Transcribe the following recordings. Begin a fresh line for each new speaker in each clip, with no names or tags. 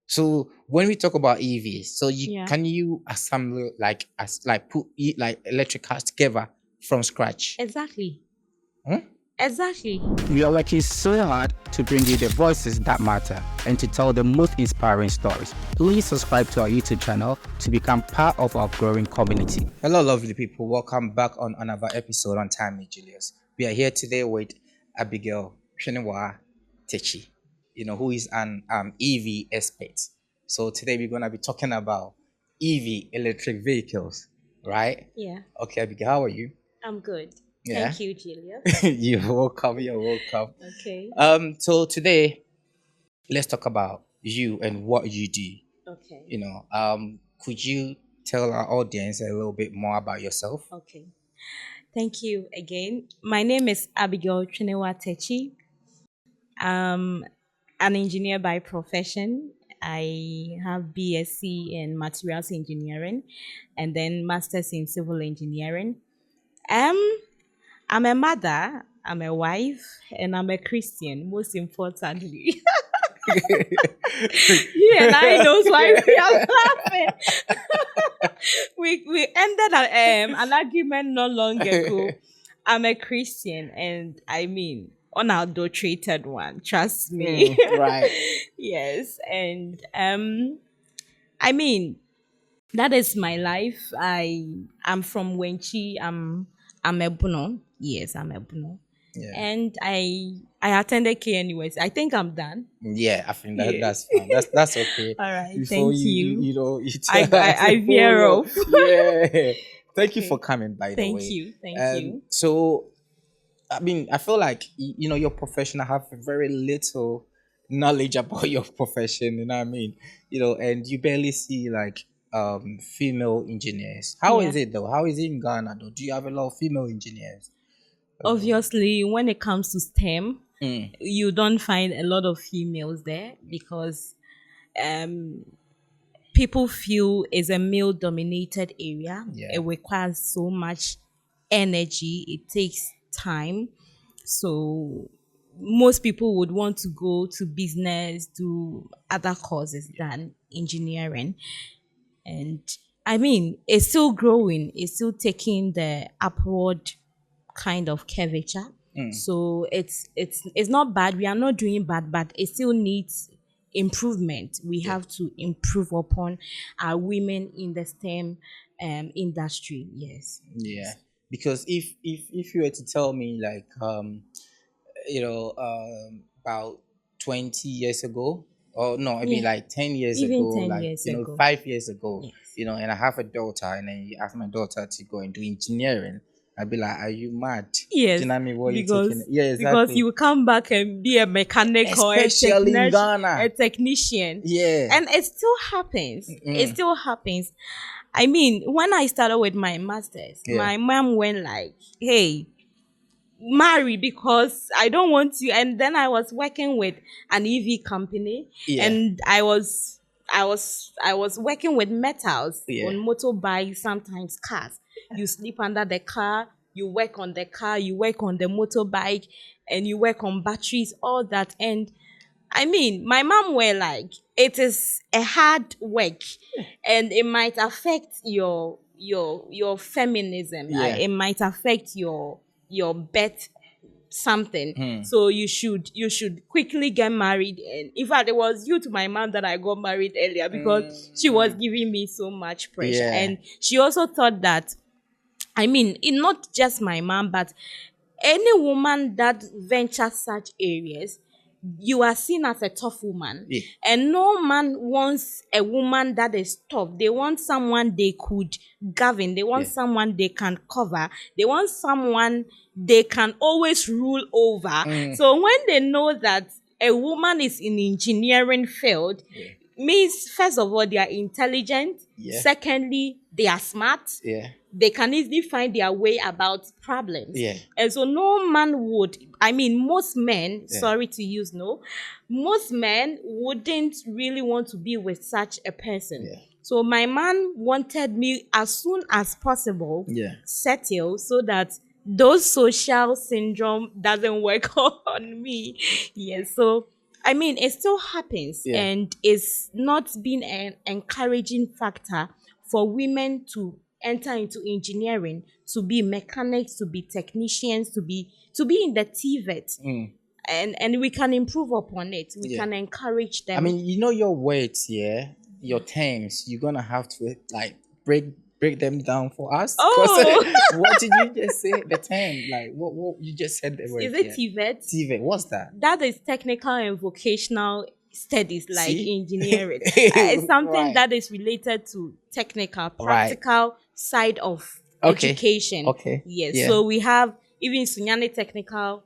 So when we talk about EVs, so
Yeah.
can you assemble put like electric cars together from scratch?
Exactly.
Hmm?
Exactly.
We are working so hard to bring you the voices that matter and to tell the most inspiring stories. Please subscribe to our YouTube channel to become part of our growing community.
Hello, lovely people. Welcome back on another episode on Time with Julius. We are here today with Abigail Twenewaah Takyi, who is an EV expert. So today we're going to be talking about EV, electric vehicles, right?
Yeah.
Okay, Abigail, how are you?
I'm good.
Yeah.
Thank you, Julius.
You're welcome.
Okay.
So today, let's talk about you and what you do.
Okay.
Could you tell our audience a little bit more about yourself?
Okay. Thank you again. My name is Abigail Twenewaah Takyi. I'm an engineer by profession. I have BSc in materials engineering and then masters in civil engineering. I'm a mother, I'm a wife, and I'm a Christian, most importantly. You and I knows why we are laughing. we ended an argument not long ago. I'm a Christian, and I mean unadulterated one. Trust me.
Right.
Yes, and I mean that is my life. I'm from Wenchi. I'm a Buno. Yes, I'm a Buno.
Yeah.
And I attended KNUS. I think I'm done.
Yeah, I think
Yeah.
that's fine. That's okay.
All right,
Before
thank you.
you
I veer off.
Yeah. Thank you for coming, by the way.
Thank you.
So, I mean, I feel like your profession. I have very little knowledge about your profession. You know what I mean? And you barely see like female engineers. How is
Yeah.
it though? How is it in Ghana though? Do you have a lot of female engineers?
Obviously, when it comes to STEM,
Mm.
you don't find a lot of females there because people feel it's a male dominated area.
Yeah.
It requires so much energy, it takes time. So most people would want to go to business, do other courses than engineering. And I mean, it's still growing, it's still taking the upward kind of curvature. So it's not bad. We are not doing bad, but it still needs improvement. We have to improve upon our women in the STEM industry. Yes.
Yeah, because if you were to tell me like about 20 years ago, or no, I mean
Yeah.
like 10 years
Even
ago,
10
like
years ago.
5 years ago,
Yes.
and I have a daughter, and then you ask my daughter to go and do engineering, I'd be like, are you mad?
Yes.
Do you know what I mean? What are you
because
taking? Yeah, exactly.
because you will come back and be a mechanic or
Especially in Ghana.
a technician.
Yeah.
And it still happens. It still happens. I mean, when I started with my masters,
Yeah.
my mom went like, hey, marry because I don't want to. And then I was working with an EV company,
Yeah.
and I was working with metals
Yeah.
on motorbikes, sometimes cars. You sleep under the car, you work on the car, you work on the motorbike, and you work on batteries, all that. And I mean, my mom were like, it is a hard work, and it might affect your feminism.
Yeah.
It might affect your birth something. So you should quickly get married. And in fact, it was due to my mom that I got married earlier because she was giving me so much pressure.
Yeah.
And she also thought that, I mean, not just my mom, but any woman that ventures such areas, you are seen as a tough woman.
Yeah.
And no man wants a woman that is tough. They want someone they could govern. They want someone they can cover. They want someone they can always rule over. So when they know that a woman is in engineering field, means first of all, they are intelligent.
Yeah.
Secondly, they are smart.
Yeah.
They can easily find their way about problems.
Yeah.
And so no man would, I mean, most men, sorry to use no, most men wouldn't really want to be with such a person.
Yeah.
So my man wanted me as soon as possible settle so that those social syndrome doesn't work on me. Yes. So I mean, it still happens,
Yeah.
and it's not been an encouraging factor for women to enter into engineering, to be mechanics, to be technicians, to be in the TVET. And we can improve upon it. We
Yeah.
can encourage them.
I mean, your words, yeah, your terms. You're gonna have to like break them down for us. 'Cause
Oh.
what did you just say? The term, like what you just said the word.
Is it
yeah.
TVET?
TV. What's that?
That is technical and vocational studies, like
See?
engineering. It's something
Right.
that is related to technical,
Right.
practical side of
Okay.
education.
Okay.
Yes.
Yeah.
So we have even Sunyani Technical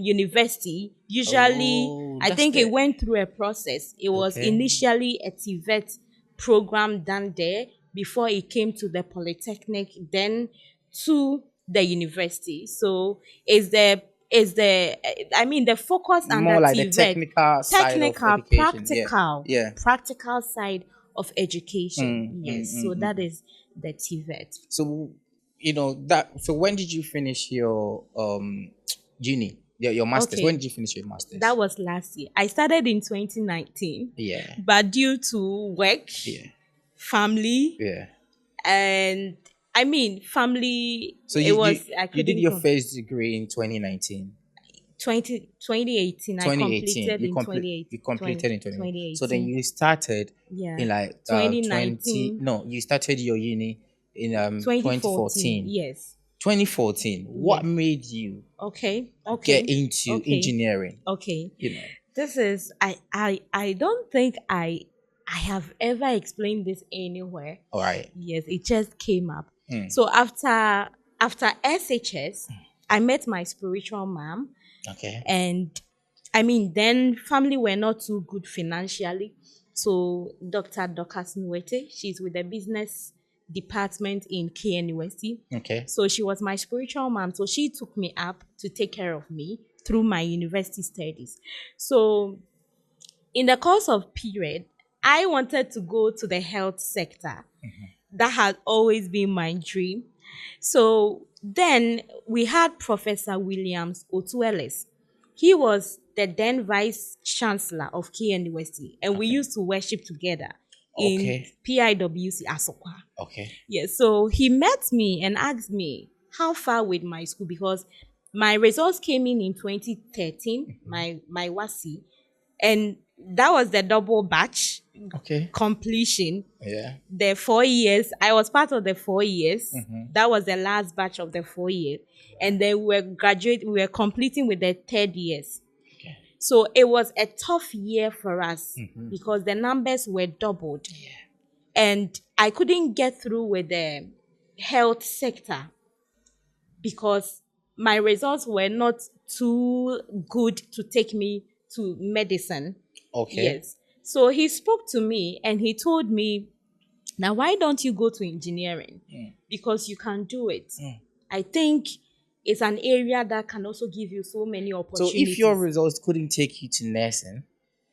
University. Usually,
Oh,
I
that's
think it
the-
went through a process. It was
Okay.
initially a TVET program done there before it came to the polytechnic, then to the university. So I mean, the focus under
more like the
TVET,
technical side of education.
practical,
Yeah.
practical side of education. Yes. So that is the TVET.
So that. So when did you finish your uni? Your masters.
Okay.
When did you finish your masters?
That was last year. I started in 2019.
Yeah.
But due to work,
Yeah.
family,
Yeah.
and I mean family,
So
it
you
was
you,
I
you
couldn't
did your
com-
first degree in 2019.
2018. I
2018.
completed
You
in 2018.
you completed in 2018. So then
2018.
you started
Yeah.
in like
2019.
No, you started your uni in
2014.
2014.
Yes.
2014. What made you
Okay.
get into
Okay.
engineering?
Okay.
You know.
This is I don't think I have ever explained this anywhere.
All right.
Yes, it just came up. So after SHS, I met my spiritual mom,
Okay.
and I mean then family were not too good financially. So Dr. Dorcas Nwete, she's with the business department in KNUST.
Okay.
So she was my spiritual mom. So she took me up to take care of me through my university studies. So in the course of period, I wanted to go to the health sector. That had always been my dream. So then we had Professor Williams Otueles. He was the then vice chancellor of KNUST, and we used to worship together in
Okay.
PIWC Asokwa.
Okay.
Yes, so he met me and asked me how far with my school, because my results came in 2013, my WASI, and that was the double batch
Okay.
completion.
Yeah.
The 4 years, I was part of the 4 years. That was the last batch of the 4 years. And then we were completing with the 3rd years.
Okay.
So it was a tough year for us because the numbers were doubled.
Yeah.
And I couldn't get through with the health sector because my results were not too good to take me to medicine.
Okay.
Yes. So he spoke to me and he told me, now why don't you go to engineering? Because you can do it. I think it's an area that can also give you so many
So
opportunities.
if your results couldn't take you to nursing,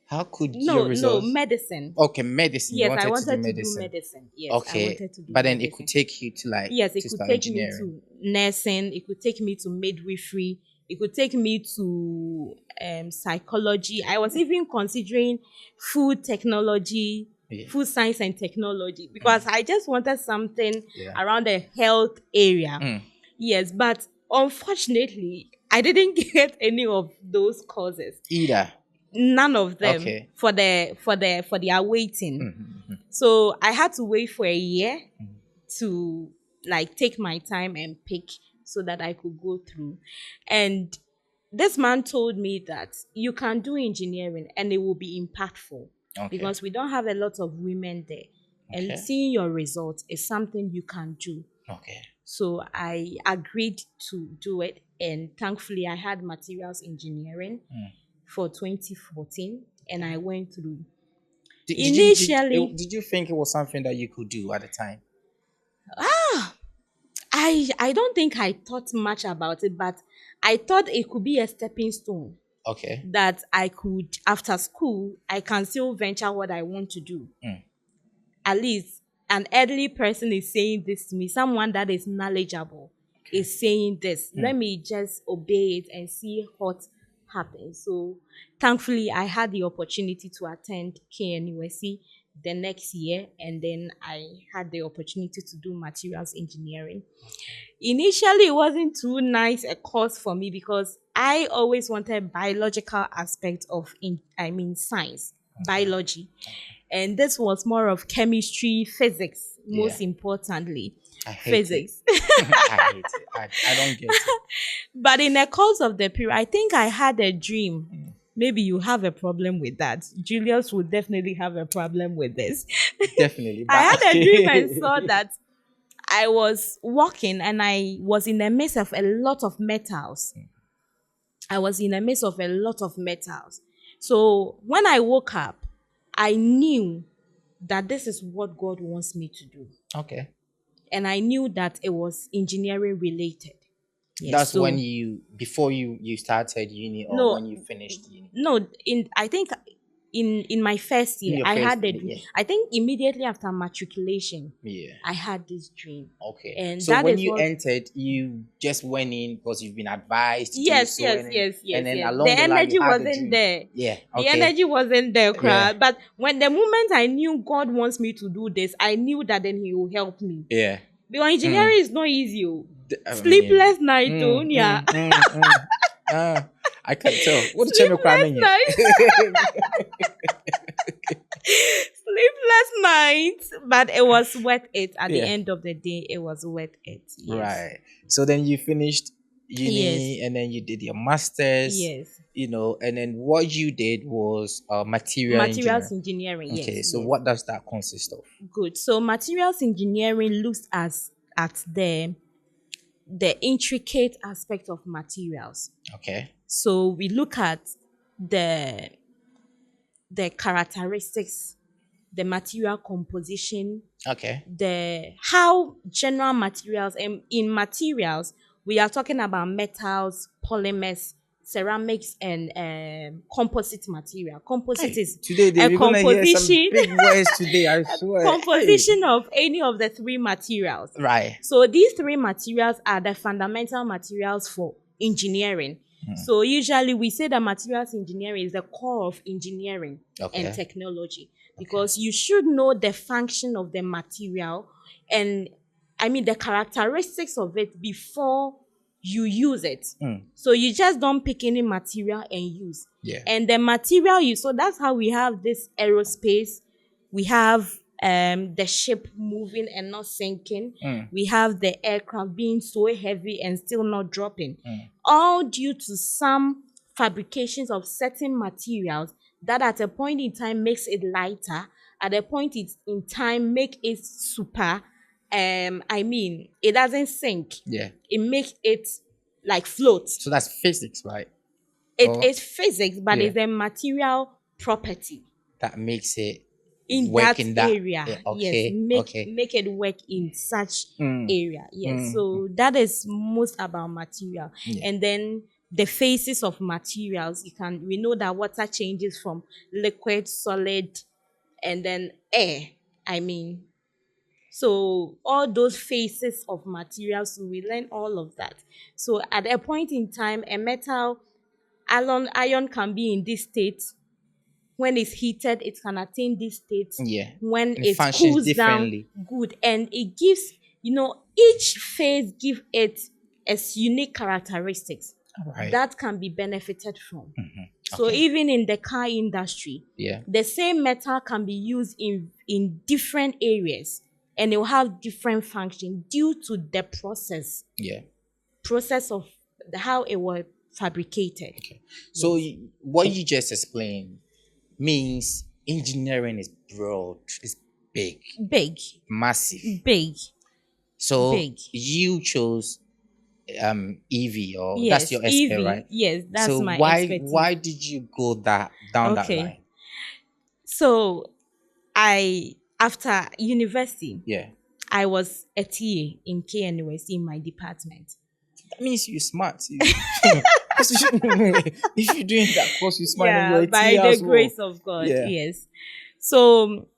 how could your results?
No, medicine.
Okay, medicine.
Yes,
You
I wanted
to do
to
medicine.
do medicine. Yes,
Okay,
I wanted to do
but then
medicine.
it could take you to like
Yes, it
to
could
start
take me
engineering.
to nursing. It could take me to midwifery. It could take me to psychology. I was even considering food technology, food science and technology, because I just wanted something around the health area. Yes, but unfortunately, I didn't get any of those courses.
Either.
None of them
Okay.
for the awaiting. So I had to wait for a year to like take my time and pick so that I could go through. And this man told me that you can do engineering and it will be impactful because we don't have a lot of women there. And seeing your results is something you can do.
Okay.
So I agreed to do it, and thankfully I had materials engineering for 2014, and I went through.
Did you think it was something that you could do at the time?
I don't think I thought much about it, but I thought it could be a stepping stone.
Okay.
That I could, after school, I can still venture what I want to do. At least an elderly person is saying this to me, someone that is knowledgeable is saying this. Let me just obey it and see happened. So thankfully, I had the opportunity to attend KNUSC the next year, and then I had the opportunity to do materials engineering. Initially, it wasn't too nice a course for me because I always wanted biological aspect of science, biology, and this was more of chemistry, physics, most importantly.
I hate
Physics.
I hate it. I don't get it.
But in the course of the period, I think I had a dream. Maybe you have a problem with that. Julius would definitely have a problem with this.
Definitely.
I had a dream and saw that I was walking and I was in the midst of a lot of metals. I was in the midst of a lot of metals. So when I woke up, I knew that this is what God wants me to do.
Okay.
And I knew that it was engineering related. Yes,
That's
so,
when before you started uni, or
No,
when you finished uni?
No, I think in my first year,
your
I
first
had a
year,
dream.
yeah.
I think immediately after matriculation,
Yeah.
I had this dream.
Okay.
And
so
that
when
is
you
what-
entered, you just went in because you've been advised to do
Yes,
so.
yes.
And then
yes.
along
The
the line,
energy
you had a
wasn't
dream.
there.
Yeah.
The
Okay.
energy wasn't there,
Yeah.
but when the moment I knew God wants me to do this, I knew that then He will help me.
Yeah.
Because engineering is not easy. Oh.
I mean,
Sleepless night, oh, yeah.
I can tell. What did you cry
Sleepless night. Sleepless nights, but it was worth it. At the
Yeah.
end of the day, it was worth it. Yes.
Right. So then you finished uni,
Yes.
and then you did your masters.
Yes.
And then what you did was
Materials engineering.
Okay.
Yes.
So
yes.
what does that consist of?
Good. So materials engineering looks at the intricate aspect of materials.
Okay.
So we look at the characteristics, the material composition,
Okay.
the how general materials, and in materials we are talking about metals, polymers, ceramics, and composite material. Composite is
Today
a
we're gonna hear some
composition
big words today. I swear.
composition of any of the three materials.
Right.
So these three materials are the fundamental materials for engineering. So usually we say that materials engineering is the core of engineering and technology, because you should know the function of the material and the characteristics of it before you use it. So you just don't pick any material and use.
Yeah.
And the material so that's how we have this aerospace. We have the ship moving and not sinking. We have the aircraft being so heavy and still not dropping. All due to some fabrications of certain materials that at a point in time makes it lighter, at a point in time make it super, it doesn't sink.
Yeah.
It makes it like float.
So that's physics, right?
It is physics, but
Yeah.
it's a material property
That makes it
in
work
that
in that
area.
yeah, okay.
Yes, make it work in such area. Yes.
Mm.
So that is most about material.
Yeah.
And then the phases of materials, we know that water changes from liquid, solid, and then air. So all those phases of materials, so we learn all of that. So at a point in time, a metal iron can be in this state. When it's heated, it can attain this state.
Yeah.
When
It
it
functions
cools down,
differently.
good. And it gives, each phase give it its unique characteristics
Right.
that can be benefited from. So
Okay.
even in the car industry,
Yeah.
the same metal can be used in different areas, and it will have different function due to the process
Yeah.
of how it was fabricated.
Okay. So what you just explained means engineering is broad, it's big,
Big.
massive. So
Big.
you chose EV, or
Yes,
that's your SP,
EV.
right?
Yes, that's
so
my
why
expertise.
why did you go down that
Okay.
line?
So after university,
Yeah.
I was a TA in KNUSC in my department.
That means you're smart. If you're doing that course, you're smart, and you're a
by
TA
the
as well.
grace of God.
Yeah.
Yes. So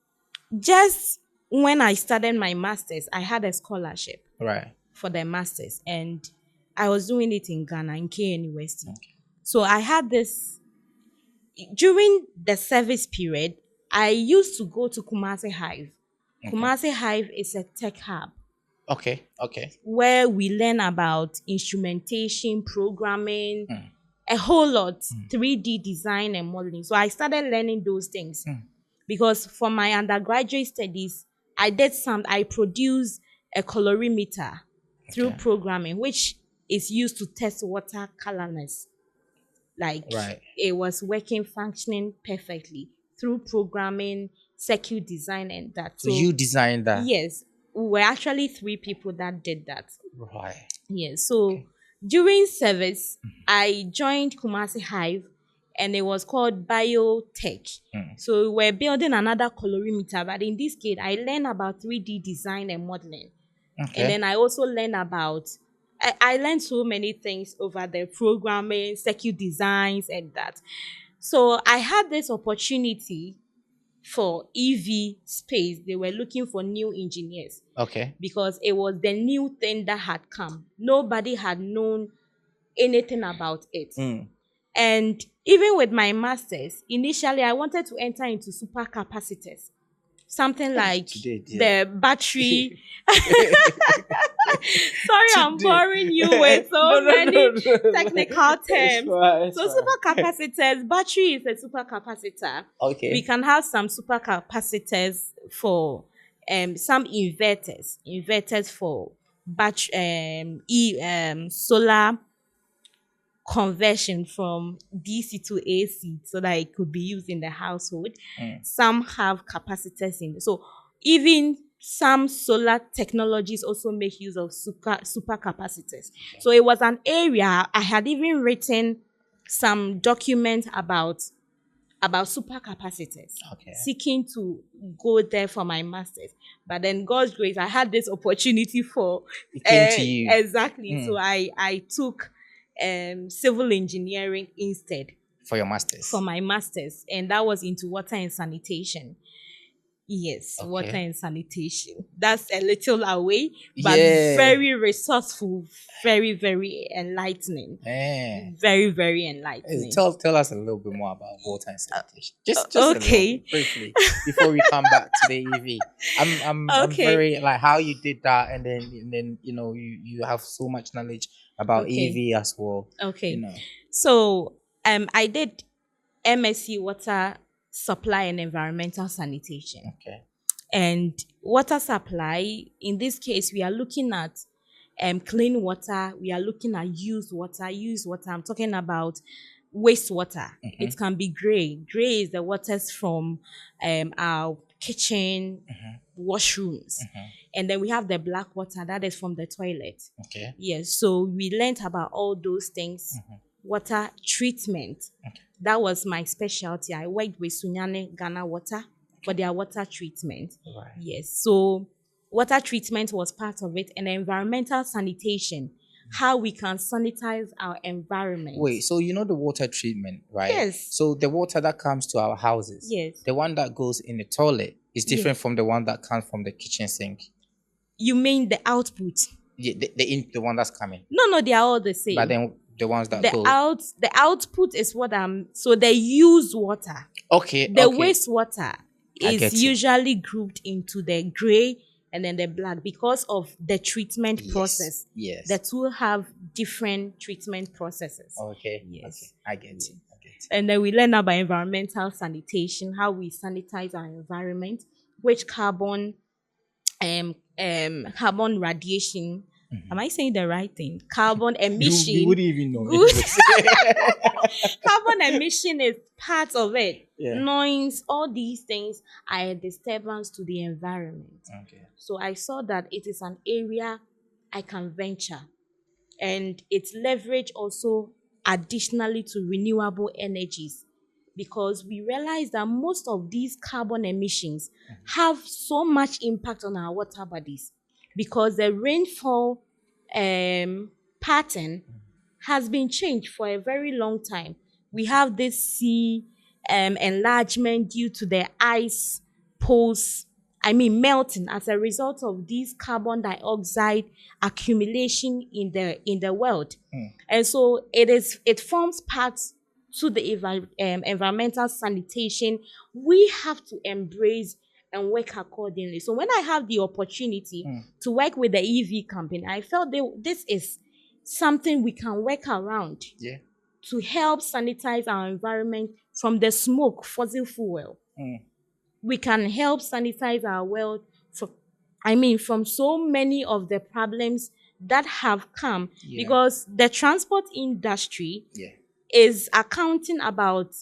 just when I started my masters, I had a scholarship
Right.
for the masters, and I was doing it in Ghana in KNUST.
Okay.
So I had this during the service period. I used to go to Kumasi Hive.
Okay.
Kumasi Hive is a tech hub
Okay. Okay.
where we learn about instrumentation, programming, a whole lot, 3D design and modeling. So I started learning those things because for my undergraduate studies, I produced a colorimeter through
Okay.
programming, which is used to test water colorness. Like
Right.
it was working, functioning perfectly through programming, circuit design, and that.
So you designed that.
Yes, we were actually three people that did that.
Right.
Yes. So during service, I joined Kumasi Hive and it was called Biotech. So we were building another colorimeter, but in this case, I learned about 3D design and modeling.
Okay.
And then I also learned about, I learned so many things over the programming, circuit designs, and that. So I had this opportunity for EV space. They were looking for new engineers
Okay.
because it was the new thing that had come. Nobody had known anything about it. And even with my master's, initially I wanted to enter into supercapacitors. Something like
You did, yeah.
the battery. Sorry, I'm
Today.
boring you with so
No, no,
many
no, no.
technical terms.
It's
So
fine.
supercapacitors, battery is a supercapacitor.
Okay.
We can have some supercapacitors for some inverters for solar conversion from DC to AC so that it could be used in the household. Some have capacitors in it. So even some solar technologies also make use of super capacitors. So it was an area I had even written some document about supercapacitors,
Okay.
seeking to go there for my master's. But then God's grace, I had this opportunity for
It came to you.
exactly. So I took civil engineering instead
For your masters.
for my master's, and that was into water and sanitation. Yes,
Okay.
water and sanitation. That's a little away, but
Yeah.
very resourceful, very, very enlightening.
Eh.
Very, very enlightening.
Tell us a little bit more about water and sanitation. Just a little
okay.
bit, briefly, before we come back to the EV. I'm
Okay.
very like how you did that, and then you know you have so much knowledge about
Okay.
EV as well.
Okay.
You know.
So I did MSc water supply and environmental sanitation.
Okay.
And water supply, in this case, we are looking at clean water, we are looking at used water. I'm talking about wastewater. It can be gray. Gray is the waters from our kitchen, washrooms. And then we have the black water that is from the toilet.
Okay.
Yes, so we learned about all those things. Water treatment. That was my specialty. I worked with Sunyane Ghana Water for their water treatment.
Right.
Yes, so water treatment was part of it, and environmental sanitation, how we can sanitize our environment.
Wait, so you know the water treatment, right?
Yes.
So the water that comes to our houses,
Yes.
the one that goes in the toilet is different from the one that comes from the kitchen sink.
You mean the output?
Yeah, the one that's coming.
No, they are all the same.
But then the ones that go.
The output is what so the used water.
Okay.
The
okay.
wastewater is usually grouped into the gray and then the black because of the treatment process.
Yes.
The two have different treatment processes.
Okay.
Yes.
Okay. I get it.
And then we learn about environmental sanitation, how we sanitize our environment, which carbon radiation. Am I saying the right thing? Carbon emission.
You wouldn't even know.
Carbon emission is part of it.
Yeah.
Noise, all these things are a disturbance to the environment.
Okay.
So I saw that it is an area I can venture. And it's leverage also additionally to renewable energies, because we realize that most of these carbon emissions have so much impact on our water bodies, because the rainfall pattern has been changed for a very long time. We have this sea enlargement due to the ice poles melting as a result of this carbon dioxide accumulation in the world. And so it forms parts to the environmental sanitation. We have to embrace and work accordingly. So when I have the opportunity to work with the EV company, I felt this is something we can work around to help sanitize our environment from the smoke, fossil fuel. We can help sanitize our world from so many of the problems that have come, because the transport industry is accounting about,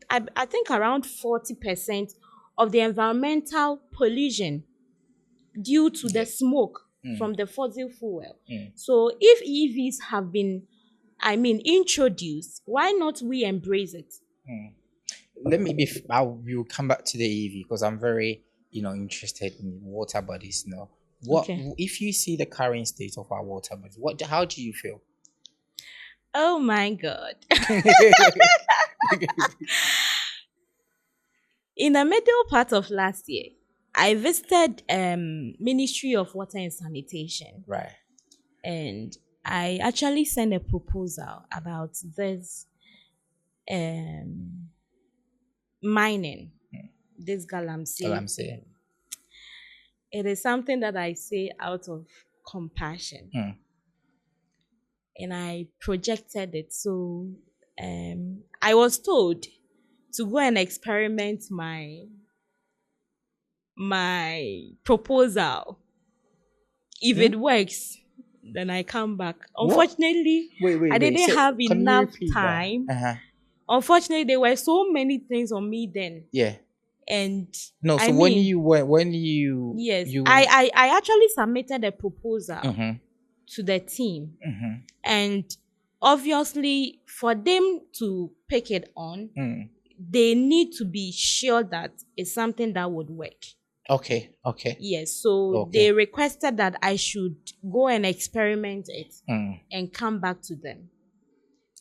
I think, around 40% of the environmental pollution due to the smoke from the fossil fuel. So if EVs have been, introduced, why not we embrace it?
Let me I will come back to the EV because I'm very interested in water bodies. What if you see the current state of our water bodies? How do you feel?
Oh my God. In the middle part of last year, I visited Ministry of Water and Sanitation.
Right.
And I actually sent a proposal about this mining, this galamsey. It is something that I say out of compassion. And I projected it. So I was told to go and experiment my proposal. If it works, then I come back. Unfortunately, I didn't have enough time. Unfortunately, there were so many things on me then.
Yeah.
And
when you
I actually submitted a proposal to the team. And obviously, for them to pick it on, they need to be sure that it's something that would work.
Okay.
Yes, so they requested that I should go and experiment it and come back to them.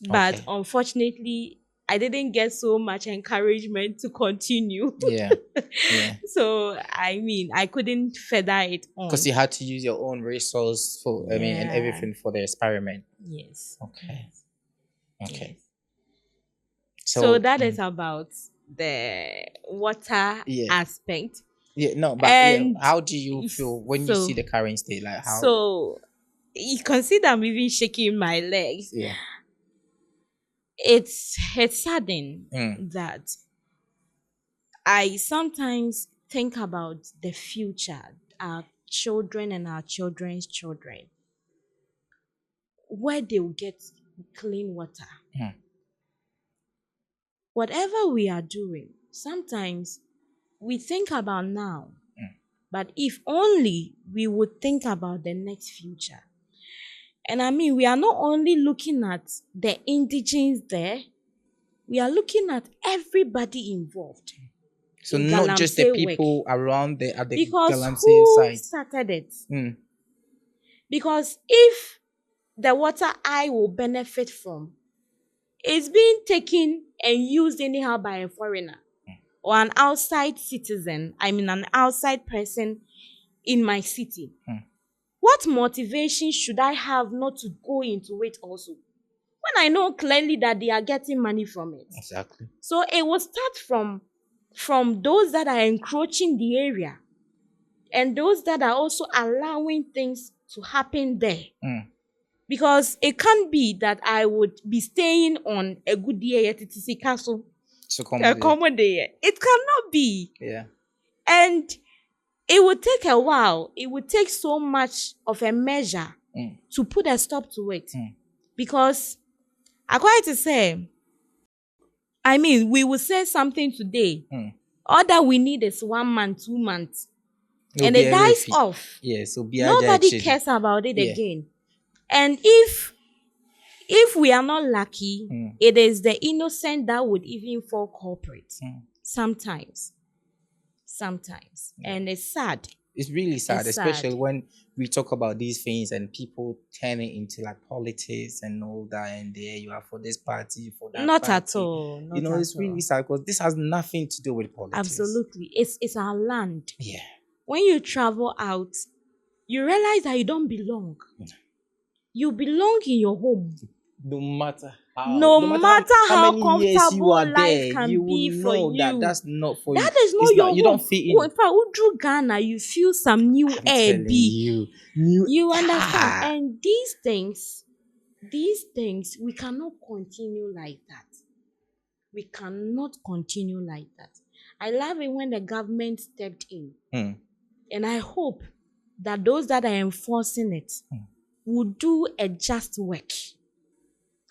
But unfortunately, I didn't get so much encouragement to continue.
Yeah.
So, I couldn't further it on.
Because you had to use your own resource for, and everything for the experiment.
Yes.
Okay.
Yes. So that is about the water aspect.
Yeah, no, but how do you feel when you see the current state? Like how?
So you consider I'm even shaking my legs.
Yeah.
It's saddening that I sometimes think about the future, our children and our children's children, where they will get clean water. Whatever we are doing, sometimes we think about now, but if only we would think about the next future. And we are not only looking at the indigenes there, we are looking at everybody involved.
So not just the people around at the
because
who side.
Started it? Because if the water I will benefit from is being taken and used anyhow by a foreigner or an outside citizen, an outside person in my city, what motivation should I have not to go into it also? When I know clearly that they are getting money from it.
Exactly.
So it will start from those that are encroaching the area and those that are also allowing things to happen there. Because it can't be that I would be staying on a good day at TTC Castle. A common day. It cannot be.
Yeah.
And it would take a while. It would take so much of a measure to put a stop to it. Because, according to say, we will say something today. All that we need is 1 month, 2 months. And it dies off.
Yeah, so
nobody cares about it again. And if we are not lucky, it is the innocent that would even fall culprit. Sometimes. And it's sad.
It's really sad, especially when we talk about these things and people turn it into like politics and all that, and there you are for this party, for that
Not
party.
at all.
It's really sad because this has nothing to do with politics.
Absolutely. It's our land.
Yeah.
when you travel out, you realize that you don't belong. You belong in your home.
No matter
No matter how
many years you
comfortable
are
life
there,
can
you
be
will
for
know that
you.
that's not for
That
you.
is not
It's
your
not,
home.
you don't fit in.
Oh, in fact, Udru Ghana, you feel some new
I'm
air.
telling you, new
You understand?
ah.
And these things, we cannot continue like that. We cannot continue like that. I love it when the government stepped in. And I hope that those that are enforcing it will do a just work.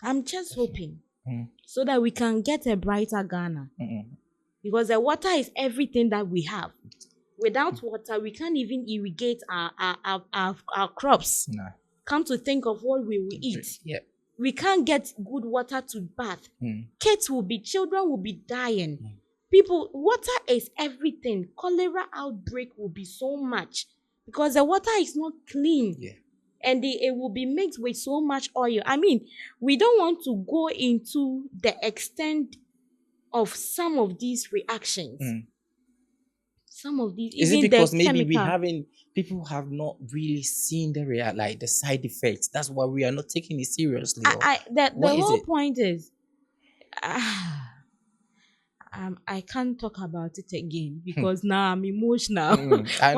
I'm just hoping so that we can get a brighter Ghana. Because the water is everything that we have. Without water, we can't even irrigate our crops.
No.
Come to think of what we will eat.
Yeah.
We can't get good water to bath. Children will be dying. People, water is everything. Cholera outbreak will be so much because the water is not clean.
Yeah.
And it will be mixed with so much oil. I mean, we don't want to go into the extent of some of these reactions. Some of these,
is
even
it because
the
maybe
chemical.
people have not really seen the side effects? That's why we are not taking it seriously.
The
what is
whole
it?
point is, I can't talk about it again because now I'm emotional.
I know.
It's sad.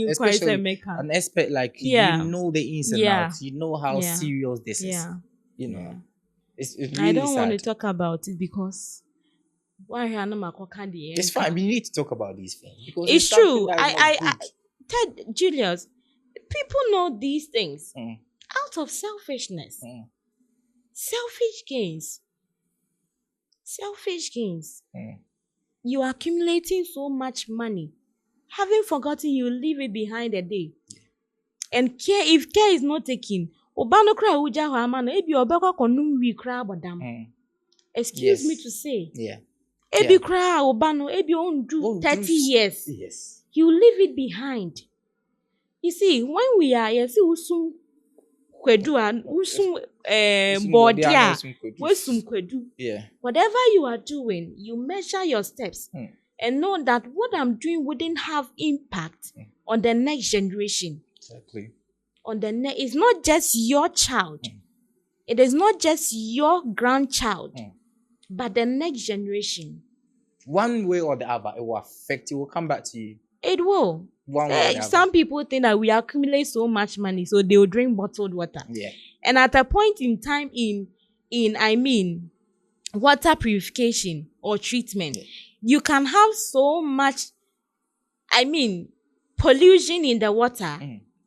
Especially an expert like you know the ins and outs. You know how serious this is. You know, it's really
I don't want to
sad.
talk about it because
It's fine. We need to talk about these things because
it's true.
I
Ted Julius, people know these things out of selfishness, selfish gains. You are accumulating so much money, having forgotten you leave it behind a day. And if care is not taken, excuse me to say, Ebi cry obano, ebi on do 30 years.
Yes.
You leave it behind. You see, when we are usum kwedu and usum bodia, usum kwedu.
Yeah.
Whatever you are doing, you measure your steps and know that what I'm doing wouldn't have impact on the next generation.
Exactly.
It's not just your child. It is not just your grandchild, but the next generation.
One way or the other, it will affect. It will come back to you.
It will.
One way or the other.
Some people think that we accumulate so much money, so they will drink bottled water.
Yeah.
And at a point in time, in water purification or treatment, you can have so much, pollution in the water,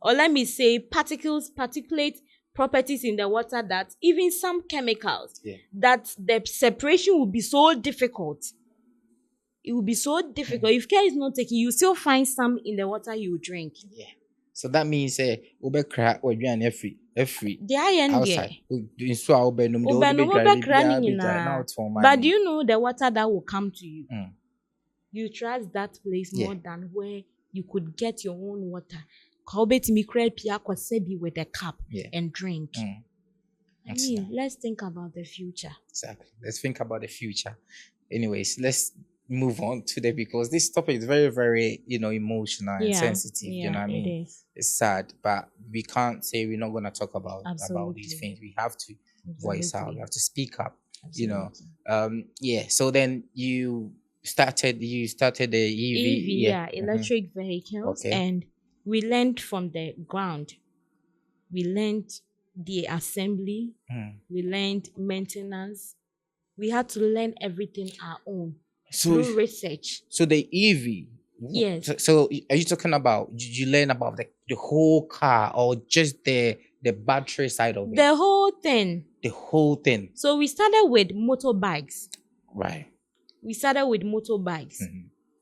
or let me say particulate properties in the water, that even some chemicals, that the separation will be so difficult. It will be so difficult. If care is not taken, you still find some in the water you drink. Yeah.
So that means ube cry or you and every outside.
But do you know the water that will come to you? You trust that place more than where you could get your own water. With a cup and drink. Let's think about the future.
Exactly. Let's think about the future. Anyways, let's move on today because this topic is very, very, emotional and sensitive. You know what I mean?
It is.
It's sad, but we can't say we're not going to talk about these things. We have to voice out. We have to speak up. Absolutely. So then you started the EV,
electric vehicles, and we learned from the ground. We learned the assembly. We learned maintenance. We had to learn everything our own through research.
So the EV.
Yes.
So are you talking about? Did you learn about the whole car or just the battery side of it?
The whole thing.
The whole thing.
So we started with motorbikes.
Right.
We started with motorbikes.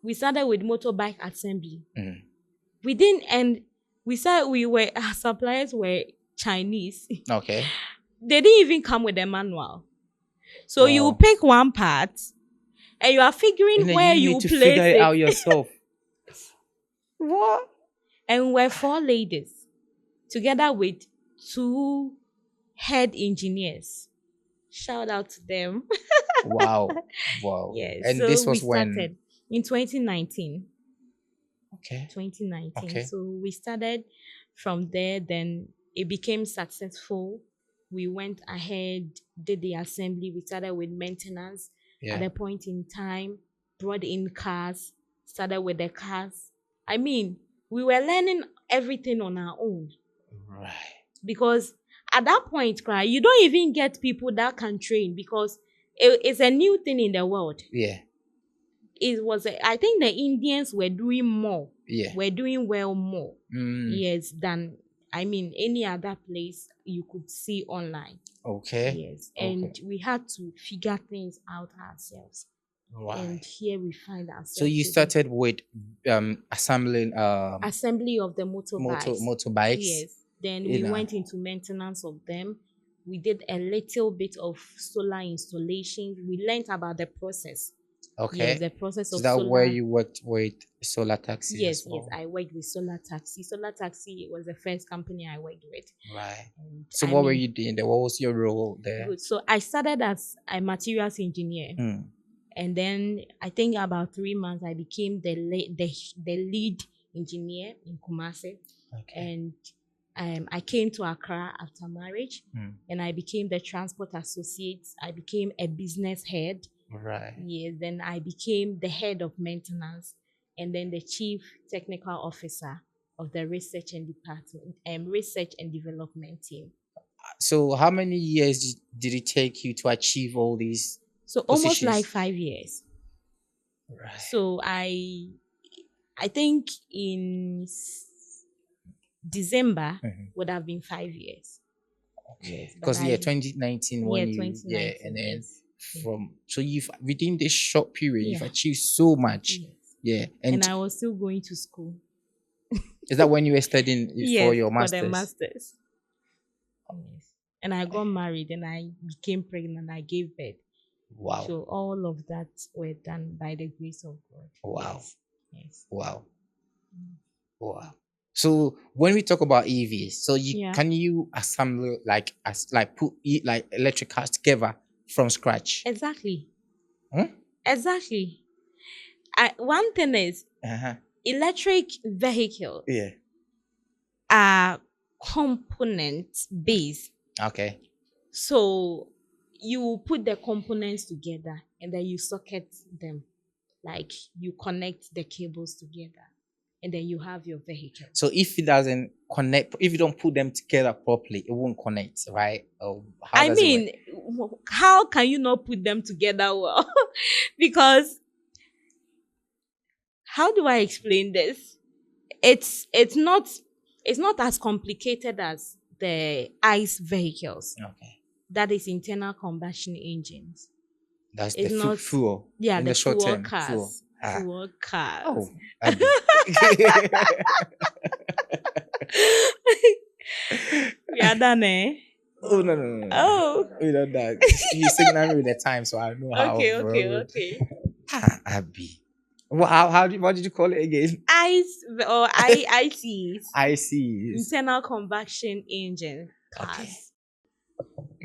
We started with motorbike assembly. We didn't, and our suppliers were Chinese.
Okay.
They didn't even come with a manual. So you pick one part and you are figuring where you place it.
Figure it out yourself. What?
And we're 4 ladies together with 2 head engineers. Shout out to them.
Wow.
Yes.
And
so
this was
we started in 2019.
Okay.
2019.
Okay.
So we started from there, then it became successful. We went ahead, did the assembly, we started with maintenance. At
Yeah.
a point in time, brought in cars, started with the cars. I mean, we were learning everything on our own
Right.
because at that point, you don't even get people that can train because it's a new thing in the world.
Yeah.
It was I think the Indians were doing more.
Yeah.
Were doing well more.
Mm.
Yes, than I mean any other place you could see online.
Okay.
Yes. And we had to figure things out ourselves.
Right.
And here we find ourselves.
So you
today.
started with assembling
Assembly of the motorbikes.
motorbikes.
Yes. Then
You
we
know.
went into maintenance of them. We did a little bit of solar installation. We learned about the process.
Okay.
Yes, the process
Is
of
that
solar.
where you worked with solar taxis?
Yes,
as well?
yes, I worked with Solar Taxi. Solar Taxi was the first company I worked with.
Right.
And
So
I
what were
mean,
you doing there? What was your role there?
good. So I started as a materials engineer, and then I think about 3 months I became the lead engineer in Kumasi,
Okay.
and I came to Accra after marriage, and I became the transport associate. I became a business head.
Right.
Yes, then I became the head of maintenance and then the chief technical officer of the research and development team.
So how many years did it take you to achieve all these?
So almost
positions?
like 5 years.
Right.
So I think in December would have been 5 years.
Okay.
Yes,
Because
but
2019 when you
2019,
and then
yes.
so you've within this short period you've
Yeah.
achieved so much.
Yes.
Yeah.
And I was still going to school.
Is that when you were studying for your masters?
For the masters. Yes. And I got married and I became pregnant. I gave birth.
Wow.
So all of that were done by the grace of God.
Wow.
Yes. Yes.
Wow. Wow. So when we talk about EVs, so can you assemble put electric cars together from scratch?
Exactly.
Huh?
Exactly. One thing is electric vehicles are component based.
Okay.
So you put the components together and then you socket them, like you connect the cables together, and then you have your vehicle.
So if it doesn't connect, if you don't put them together properly, it won't connect, right?
How can you not put them together well? Because how do I explain this? It's not as complicated as the ICE vehicles.
Okay.
That is internal combustion engines.
That's
it's
the
not
fuel.
Yeah,
in
the
short
fuel
term.
cars. Fuel cars.
Oh.
We are done, eh?
Oh no.
Oh.
We don't that. You signal me with the time, so I know how.
Okay.
Abby. What did you call it again?
ICE or ICs.
ICs.
Internal combustion engine cars.
Okay.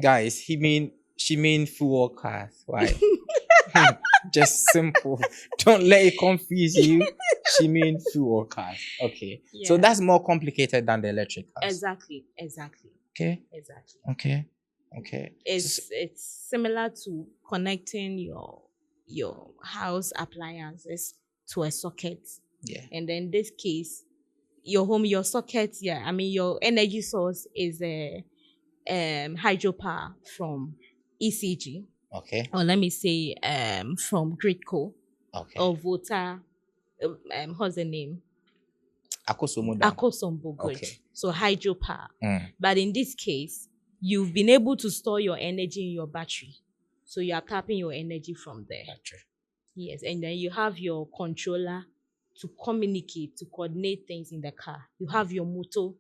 Guys, she mean fuel cars, right? Just simple. Don't let it confuse you. She mean fuel cars. Okay.
Yeah.
So that's more complicated than the electric cars.
Exactly.
Okay.
Exactly.
Okay.
It's similar to connecting your house appliances to a socket.
Yeah.
And then this case, your socket, your energy source is a hydropower from ECG.
Okay.
Or let me say from Gridco.
Okay.
Or Vota, what's the name? Akosombo. Good. Okay. So hydropower. But in this case, you've been able to store your energy in your battery. So you are tapping your energy from there.
Battery.
Yes. And then you have your controller to communicate, to coordinate things in the car. You have your motor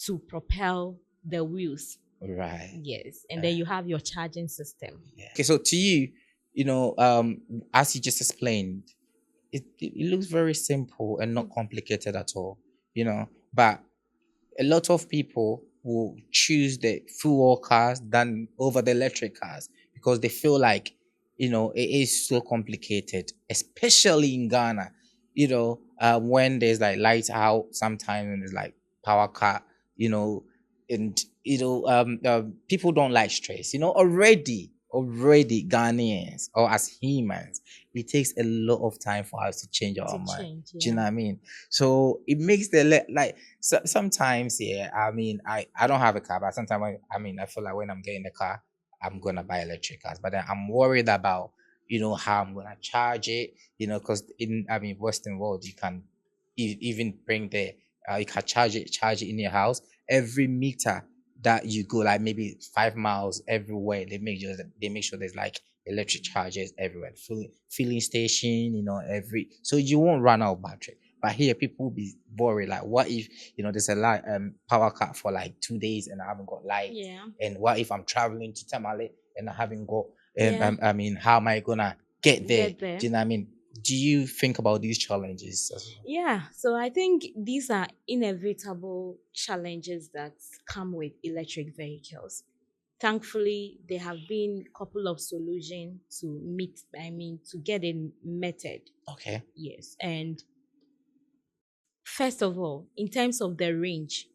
to propel the wheels.
Right.
Yes. And then you have your charging system.
Yeah. Okay, so to you, as you just explained, it looks very simple and not complicated at all, but a lot of people will choose the fuel cars than over the electric cars because they feel like, it is so complicated, especially in Ghana. when there's like lights out, sometimes when there's like power cut, you know, and people don't like stress. Already Ghanaians or as humans, it takes a lot of time for us to change our
To
mind.
change,
Do you know
yeah.
what I mean? So it makes like sometimes, yeah. I mean, I don't have a car, but sometimes I feel like when I'm getting the car, I'm gonna buy electric cars. But then I'm worried about how I'm gonna charge it. Because in Western world you can even bring the you can charge it in your house. Every meter that you go, like maybe 5 miles everywhere, they make sure there's like electric chargers everywhere, filling station, every so you won't run out of battery. But here people will be worried, like what if there's a light power cut for like 2 days and I haven't got light,
Yeah.
and what if I'm traveling to Tamale and I haven't got
Yeah.
how am I gonna get there?
Get there.
Do you know what I mean? Do you think about these challenges as well?
Yeah, so I think these are inevitable challenges that come with electric vehicles. Thankfully, there have been a couple of solutions to get a method.
Okay.
Yes. And first of all, in terms of the range,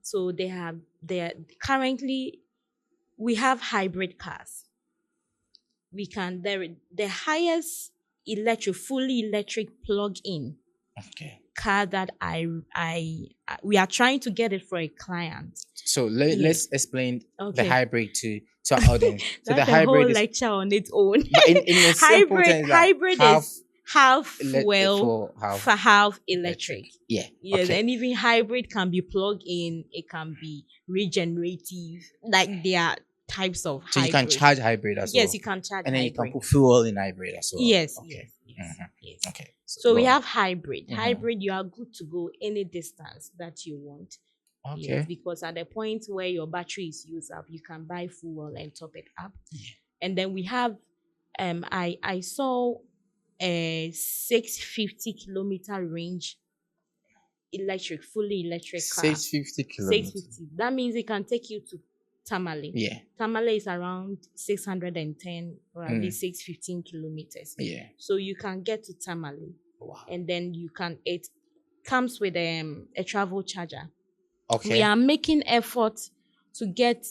so currently we have hybrid cars. The highest fully electric plug-in
Okay.
car that we are trying to get it for a client.
So
Yes.
let's explain the
Okay.
hybrid to our audience. So the
That's a
hybrid
whole
is,
lecture on its own.
but in a simple terms, like
hybrid is half fuel for half electric.
Yeah.
Yes,
Okay.
and even hybrid can be plug in, it can be regenerative. Like there are types of
So you can
hybrid.
charge hybrid as well.
Yes, you can charge
and then you
hybrid.
can put fuel in hybrid as well.
Yes,
Okay.
yes. Yes.
Okay.
So we
go on.
have hybrid.
Mhm.
Hybrid, you are good to go any distance that you want.
Okay.
Yes, because at the point where your battery is used up, you can buy fuel and top it up.
Yeah.
And then we have I saw a 650-kilometer range fully electric car.
650 kilometers.
650. That means it can take you to Tamale.
Yeah.
Tamale is around 610 or at least 615 kilometers.
Yeah.
So you can get to Tamale.
Wow.
And then it comes with a travel charger.
Okay.
We are making effort to get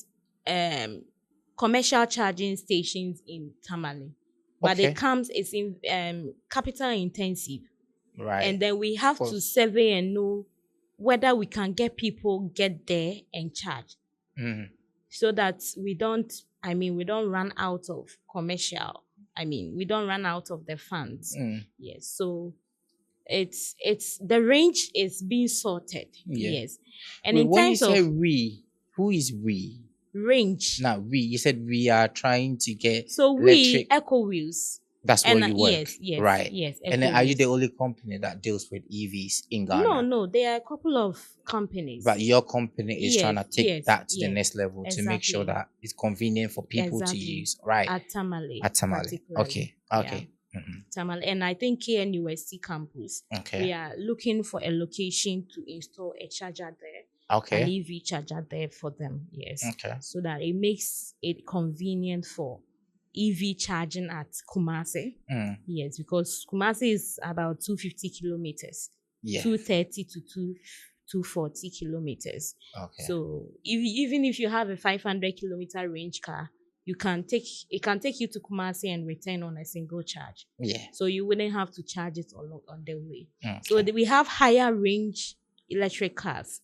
commercial charging stations in Tamale. But
Okay.
it's in capital intensive.
Right.
And then we have to survey and know whether we can get there and charge. So that we don't run out of commercial. We don't run out of the funds. Yes. So it's the range is being sorted.
Yeah.
Yes. And
Wait,
in
when you
terms
say
of
we, who is we?
range.
Now you said we are trying to get
So
electric.
Eco Wheels.
That's
And
where you work.
yes,
Right.
yes.
And then are you
EcoWheels.
the only company that deals with EVs in Ghana?
No, there are a couple of companies.
But your company is
Yes,
trying to take
yes,
that to the
yes.
next level to make sure
Exactly.
that it's convenient for people to
Exactly.
use. Right.
At Tamale.
At Tamale.
particularly.
Okay.
Yeah.
Okay.
Tamale. And I think here in UST campus,
Okay.
we are looking for a location to install a charger there.
Okay.
An EV charger there for them. Yes.
Okay.
So that it makes it convenient for EV charging at Kumasi. Yes, because Kumasi is about 250 kilometers.
Yeah.
230 to 240 kilometers.
Okay.
So even if you have a 500-kilometer range car, it can take you to Kumasi and return on a single charge.
Yeah.
So you wouldn't have to charge it on the way.
Okay.
So we have higher range electric cars.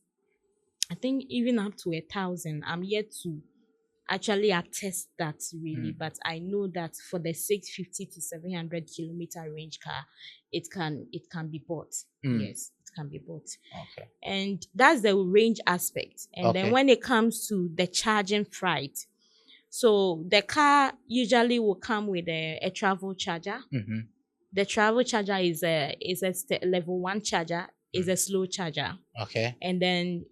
I think even up to 1,000. I'm yet to actually attest that really, but I know that for the 650 to 700 kilometer range car, it can be bought. Yes, it can be bought.
Okay.
And that's the range aspect. And then when it comes to the charging freight, so the car usually will come with a travel charger. The travel charger is a level 1 charger, is a slow charger.
Okay.
And then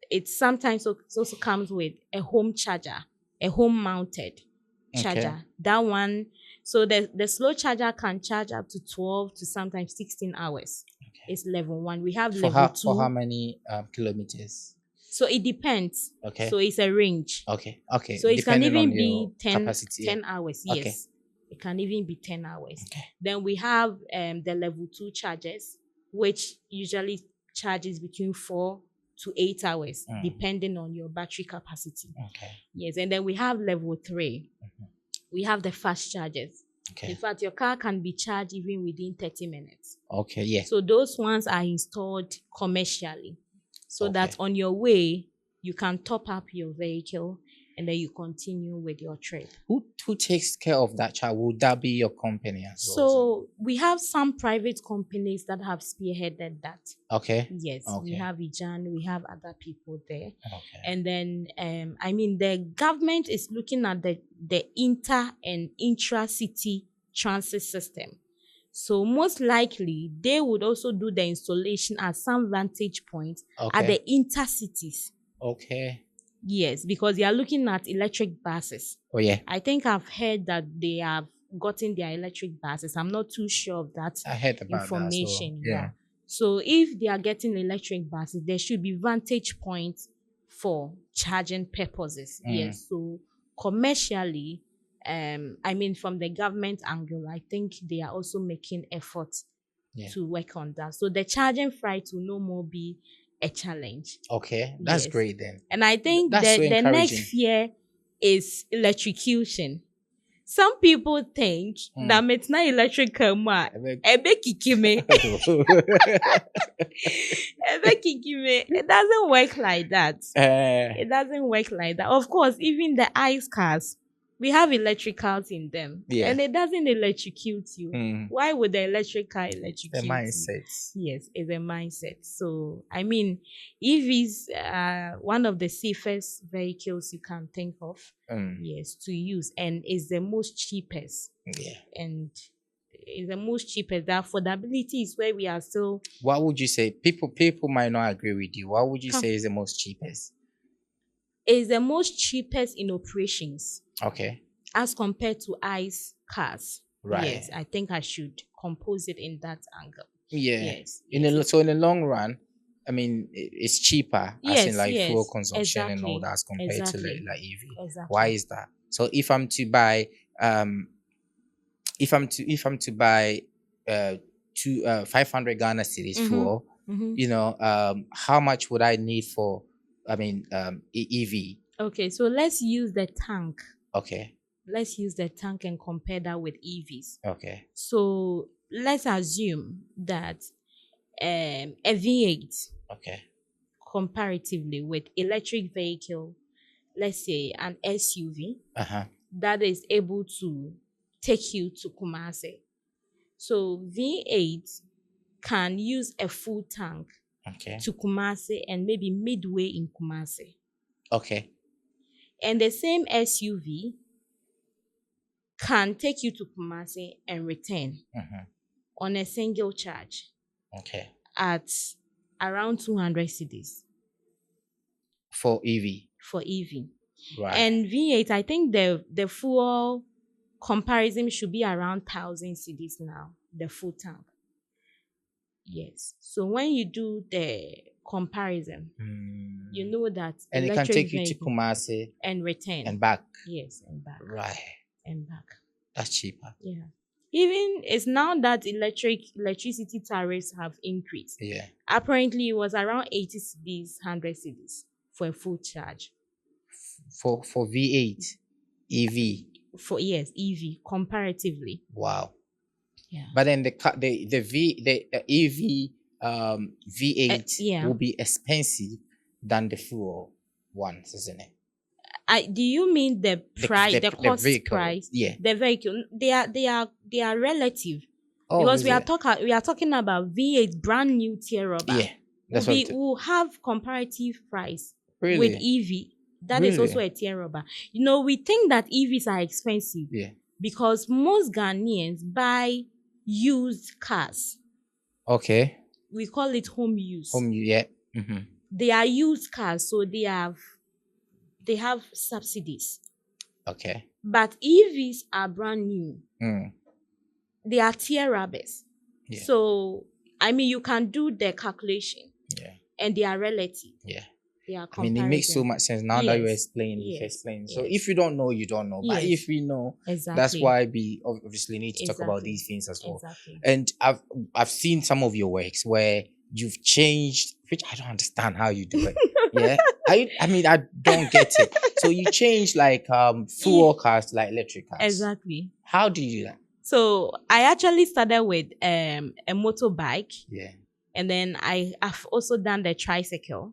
it sometimes also comes with a home charger, a home mounted charger.
Okay.
That one, so the slow charger can charge up to 12 to sometimes 16 hours. Okay. It's level 1. We have level 2.
For how many kilometers?
So it depends.
Okay.
So it's a range.
Okay. Okay.
So it can
Depending
even
on
be
your
10
capacity.
10 hours.
Okay.
Yes. It can even be 10 hours.
Okay.
Then we have the level 2 chargers, which usually charges between 4 to 8 hours, depending on your battery capacity.
Okay.
Yes, and then we have level 3. We have the fast chargers.
Okay.
In fact, your car can be charged even within 30 minutes.
Okay. Yeah.
So those ones are installed commercially, so that
Okay.
on your way, you can top up your vehicle and then you continue with your trip.
Who takes care of that child? Would that be your company as well?
So we have some private companies that have spearheaded that.
Okay.
Yes,
Okay.
we have Ijan, we have other people there.
Okay.
And then, the government is looking at the inter and intra-city transit system. So most likely, they would also do the installation at some vantage point at the intercities.
Okay.
Yes, because they are looking at electric buses.
Oh, yeah.
I think I've heard that they have gotten their electric buses. I'm not too sure of that
I heard about
information.
that. So, yeah.
So if they are getting electric buses, there should be vantage points for charging purposes. Yes. So commercially, from the government angle, I think they are also making efforts to work on that. So the charging fright will no more be a challenge.
Okay, that's great then.
And I think
that's
the next fear is electrocution. Some people think that it's not electric car. It doesn't work like that. It doesn't work like that. Of course, even the ICE cars, we have electricals in them, and it doesn't electrocute you. Why would the electric car electrocute
the mindset
you? Yes, it's a mindset. So, EVs are one of the safest vehicles you can think of, to use, and is the most cheapest. Yeah, and is the most cheapest. The affordability is where we are still.
What would you say? People might not agree with you. What would you say is the most cheapest?
Is the most cheapest in operations.
Okay.
As compared to ICE cars.
Right.
Yes, I think I should compose it in that angle.
Yeah.
Yes.
So in the long run, it's cheaper as in fuel consumption and all that as compared to like EV.
Exactly.
Why is that? So if I'm to buy 500 Ghana cedis fuel, how much would I need for EV?
Okay, so let's use the tank.
Okay.
Let's use the tank and compare that with EVs.
Okay.
So let's assume that a V8, comparatively with electric vehicle, let's say an SUV, that is able to take you to Kumasi. So V8 can use a full tank to Kumasi and maybe midway in Kumasi.
Okay.
And the same SUV can take you to Kumasi and return on a single charge.
Okay.
At around 200 cedis.
For EV.
For EV.
Right.
And V8, I think the fuel comparison should be around 1,000 cedis now, the full tank. Yes. So when you do the comparison, you know that
and it can take you to Kumasi
and return
and back.
Yes, and back.
Right.
And back.
That's cheaper.
Yeah. Even it's now that electricity tariffs have increased.
Yeah.
Apparently, it was around 80 cedis, 100 cedis for a full charge.
For V8, EV.
For EV comparatively.
Wow.
Yeah.
But then the EV V8 will be expensive than the fuel ones, isn't it?
Do you mean the price, the cost
vehicle,
price?
Yeah.
The vehicle. They are relative.
Oh,
because we are talking about V8 brand new tier rubber.
Yeah. That's
we will have comparative price
really?
With EV. That is also a tier rubber. We think that EVs are expensive.
Yeah.
Because most Ghanaians buy used cars.
Okay.
We call it home use.
Home use, yeah. Mm-hmm.
They are used cars, so they have subsidies.
Okay.
But EVs are brand new. They are tier rubbers.
Yeah.
So, you can do the calculation.
Yeah.
And they are relative.
Yeah.
They are
I mean, it makes so
comparison.
much sense now that you
Yes.
explain. You've
Yes.
explained. So
Yes.
if you don't know, you don't know. But
Yes.
if we know, that's
Exactly.
why we obviously need to talk about
Exactly.
these things as well.
Exactly.
And I've seen some of your works where you've changed, which I don't understand how you do it. Yeah, I mean I don't get it. So you change like fuel cars to like electric cars.
Exactly.
How do you do that?
So I actually started with a motorbike.
Yeah.
And then I've also done the tricycle.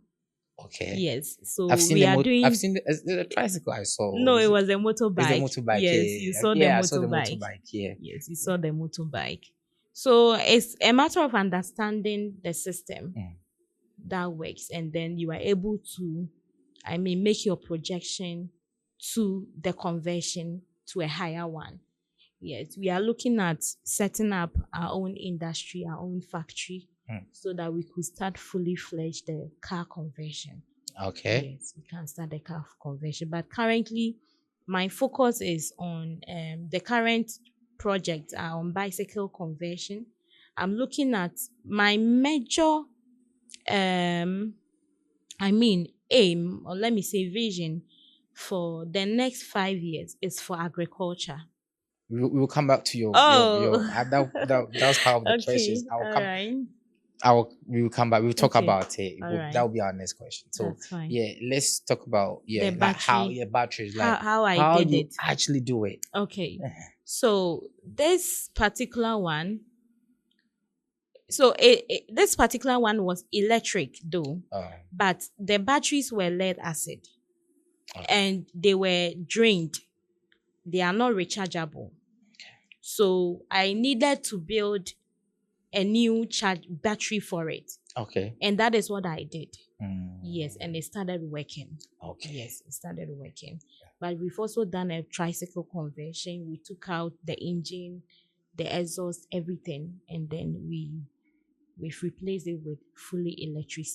Okay.
Yes. So
I've seen
we are doing.
I've seen the tricycle I saw.
No, it was a motorbike.
It's a motorbike.
Yes,
Yeah.
you saw
Yeah,
the
I saw the
motorbike.
motorbike. Yeah.
Yes, you saw the motorbike. So it's a matter of understanding the system that works, and then you are able to, make your projection to the conversion to a higher one. Yes, we are looking at setting up our own industry, our own factory, so that we could start fully fledged the car conversion.
Okay.
Yes, we can start the car conversion. But currently, my focus is on the current project on bicycle conversion. I'm looking at my major, aim, or let me say vision, for the next 5 years is for agriculture.
We will come back to your that's part of the
Okay,
questions.
right.
We will come back. We will talk
Okay.
about it.
Alright.
That will be our next question. So
That's fine.
yeah, let's talk about
The
like how
battery.
batteries,
How-
like
how I did
you
it.
actually do it.
Okay. So this particular one, this particular one was electric though, but the batteries were lead acid, and they were drained. They are not rechargeable. So I needed to build a new charge battery for it.
Okay.
And that is what I did. Yes, and it started working.
Okay.
Yes, it started working. But we've also done a tricycle conversion. We took out the engine, the exhaust, everything, and then we've replaced it with full electric.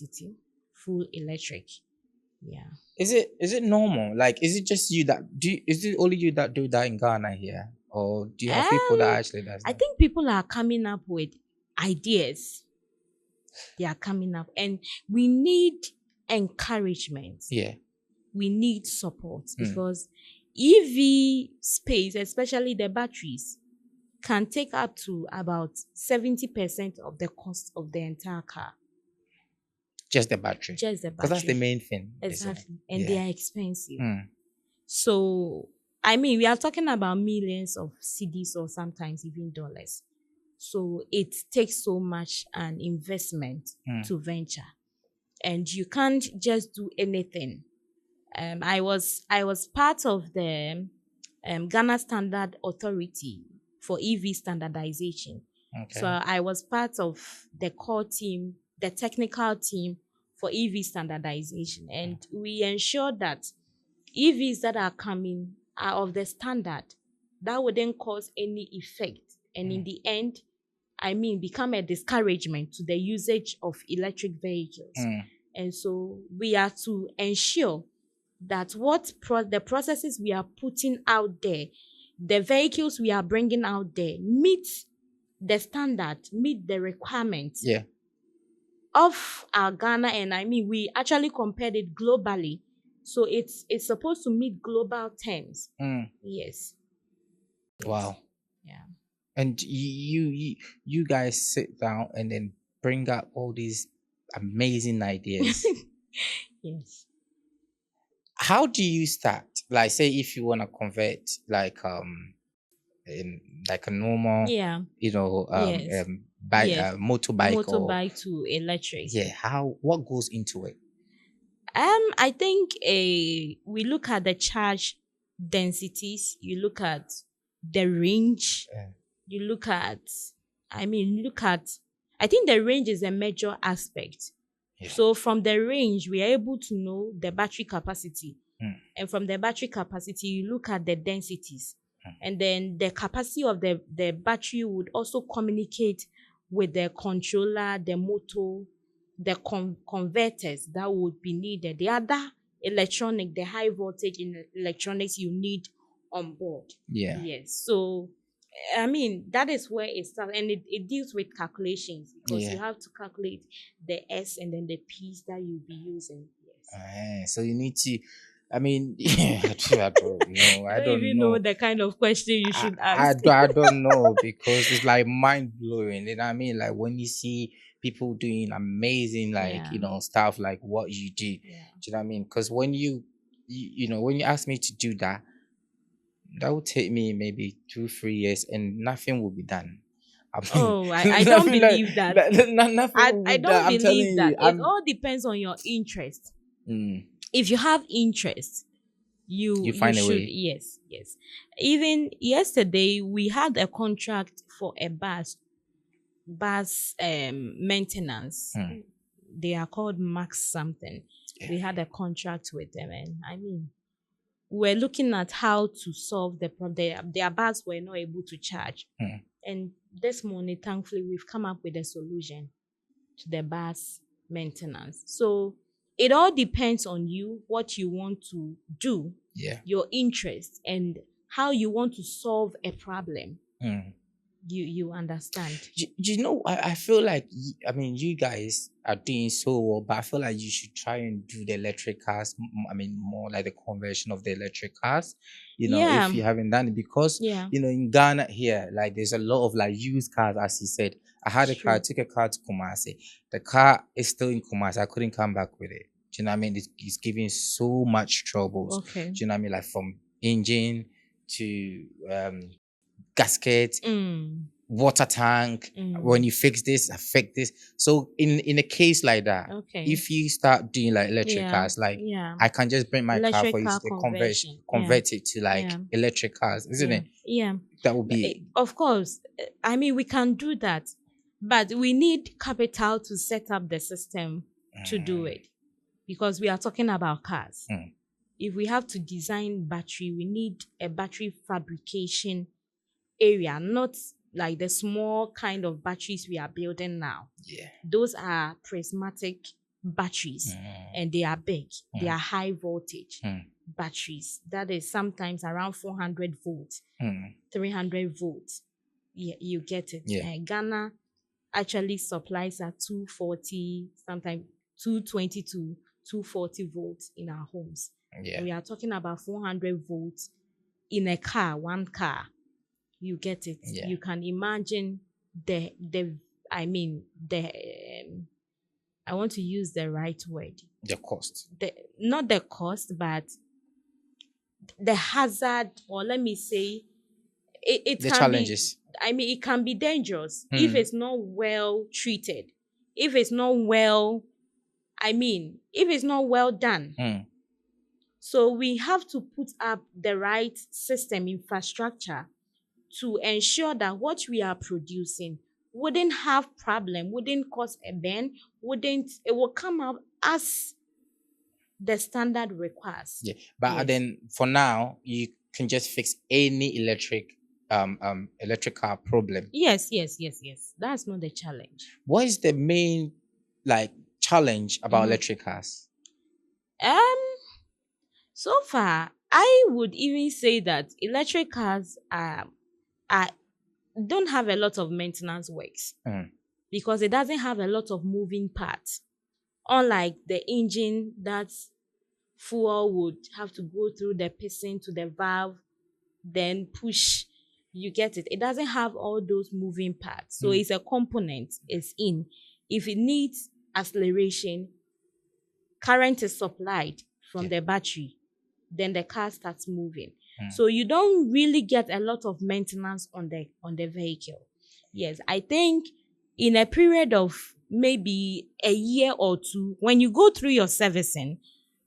Yeah.
Is it normal? Like, is it just you that is it only you that do that in Ghana here? Or do you have people that actually does that?
I think people are coming up with ideas. They are coming up, and we need encouragement.
Yeah.
We need support, because EV space, especially the batteries, can take up to about 70% of the cost of the entire car.
Just the battery.
Just the battery.
Because that's the main thing.
Exactly. And they are expensive.
Mm.
So, we are talking about millions of cedis or sometimes even dollars. So it takes so much an investment to venture. And you can't just do anything. I was part of the Ghana Standard Authority for EV standardization. Okay. So I was part of the core team, the technical team for EV standardization. And we ensure that EVs that are coming are of the standard that wouldn't cause any effect. And in the end, become a discouragement to the usage of electric vehicles. And so we are to ensure that the processes we are putting out there, the vehicles we are bringing out there, meet the standard, meet the requirements of our Ghana. And we actually compared it globally. So it's supposed to meet global terms. Yes.
Wow.
Yeah.
And you guys sit down and then bring up all these amazing ideas.
Yes.
How do you start? Like, say if you want to convert like a normal,
motorbike to electric.
Yeah. What goes into it?
I think we look at the charge densities. You look at the range. You look at. I think the range is a major aspect. Yeah. So from the range, we are able to know the battery capacity. And from the battery capacity, you look at the densities. And then the capacity of the battery would also communicate with the controller, the motor, the converters that would be needed. The other electronic, the high voltage electronics you need on board.
Yeah.
Yes. So that is where it starts, and it deals with calculations, because you have to calculate the S and then the P's that you'll be using.
So you need to. I mean, I don't know. I
don't
don't
even
know.
know the kind of question you should ask.
I don't know because it's like mind blowing. You know what I mean? Like when you see people doing amazing, like
Yeah.
stuff like what you do.
Yeah.
Do you know what I mean? Because when when you ask me to do that, that would take me maybe 2-3 years, and nothing will be done. I mean,
Oh, I don't
nothing
believe that.
nothing will
I
be done.
don't
I'm telling
believe that.
you.
It all depends on your interest. If you have interest, you
find a
should.
way.
Yes. Even yesterday we had a contract for a bus maintenance. They are called Max something.
Yeah.
We had a contract with them, and I mean, we're looking at how to solve the problem. Their bus were not able to charge. And this morning, thankfully, we've come up with a solution to the bus maintenance. So it all depends on you, what you want to do, your interest, and how you want to solve a problem. You understand?
I feel like you guys are doing so well, but I feel like you should try and do the electric cars. More like the conversion of the electric cars. If you haven't done it, because in Ghana here, like there's a lot of like used cars, as you said. I had a car, I took a car to Kumasi. The car is still in Kumasi. I couldn't come back with it. Do you know what I mean? It's giving so much troubles.
Okay.
Do you know what I mean? Like from engine to gasket, water tank. When you fix this, affect this. So in a case like that, if you start doing like electric cars, like I can just bring my
Electric
car for you
car
to convert it to like electric cars, isn't it?
Yeah.
That would be
Of course. We can do that, but we need capital to set up the system to do it, because we are talking about cars. If we have to design battery, we need a battery fabrication area, not like the small kind of batteries we are building now. Those are prismatic batteries, and they are big. They are high voltage batteries. That is sometimes around 400 volts, 300 volts. You get it. Ghana actually supplies at 240, sometimes 220 to 240 volts in our homes. And we are talking about 400 volts in a car, one car. You get it. You can imagine I want to use the right word.
The cost.
Not the cost, but the hazard, or let me say, it
the
can
challenges.
Be, it can be dangerous if it's not well treated, if it's not well, if it's not well done. So we have to put up the right system infrastructure to ensure that what we are producing wouldn't have problem, wouldn't cause a burn, it will come out as the standard requires.
But then for now, you can just fix any electric car problem.
Yes. That's not the challenge.
What is the main challenge about electric cars?
So far, I would even say that electric cars don't have a lot of maintenance works, because it doesn't have a lot of moving parts. Unlike the engine, that fuel would have to go through the piston to the valve, then push. You get it. It doesn't have all those moving parts. So it's a component. It's in. If it needs acceleration, current is supplied from the battery, then the car starts moving. So you don't really get a lot of maintenance on the vehicle. Yes, I think in a period of maybe a year or two, when you go through your servicing,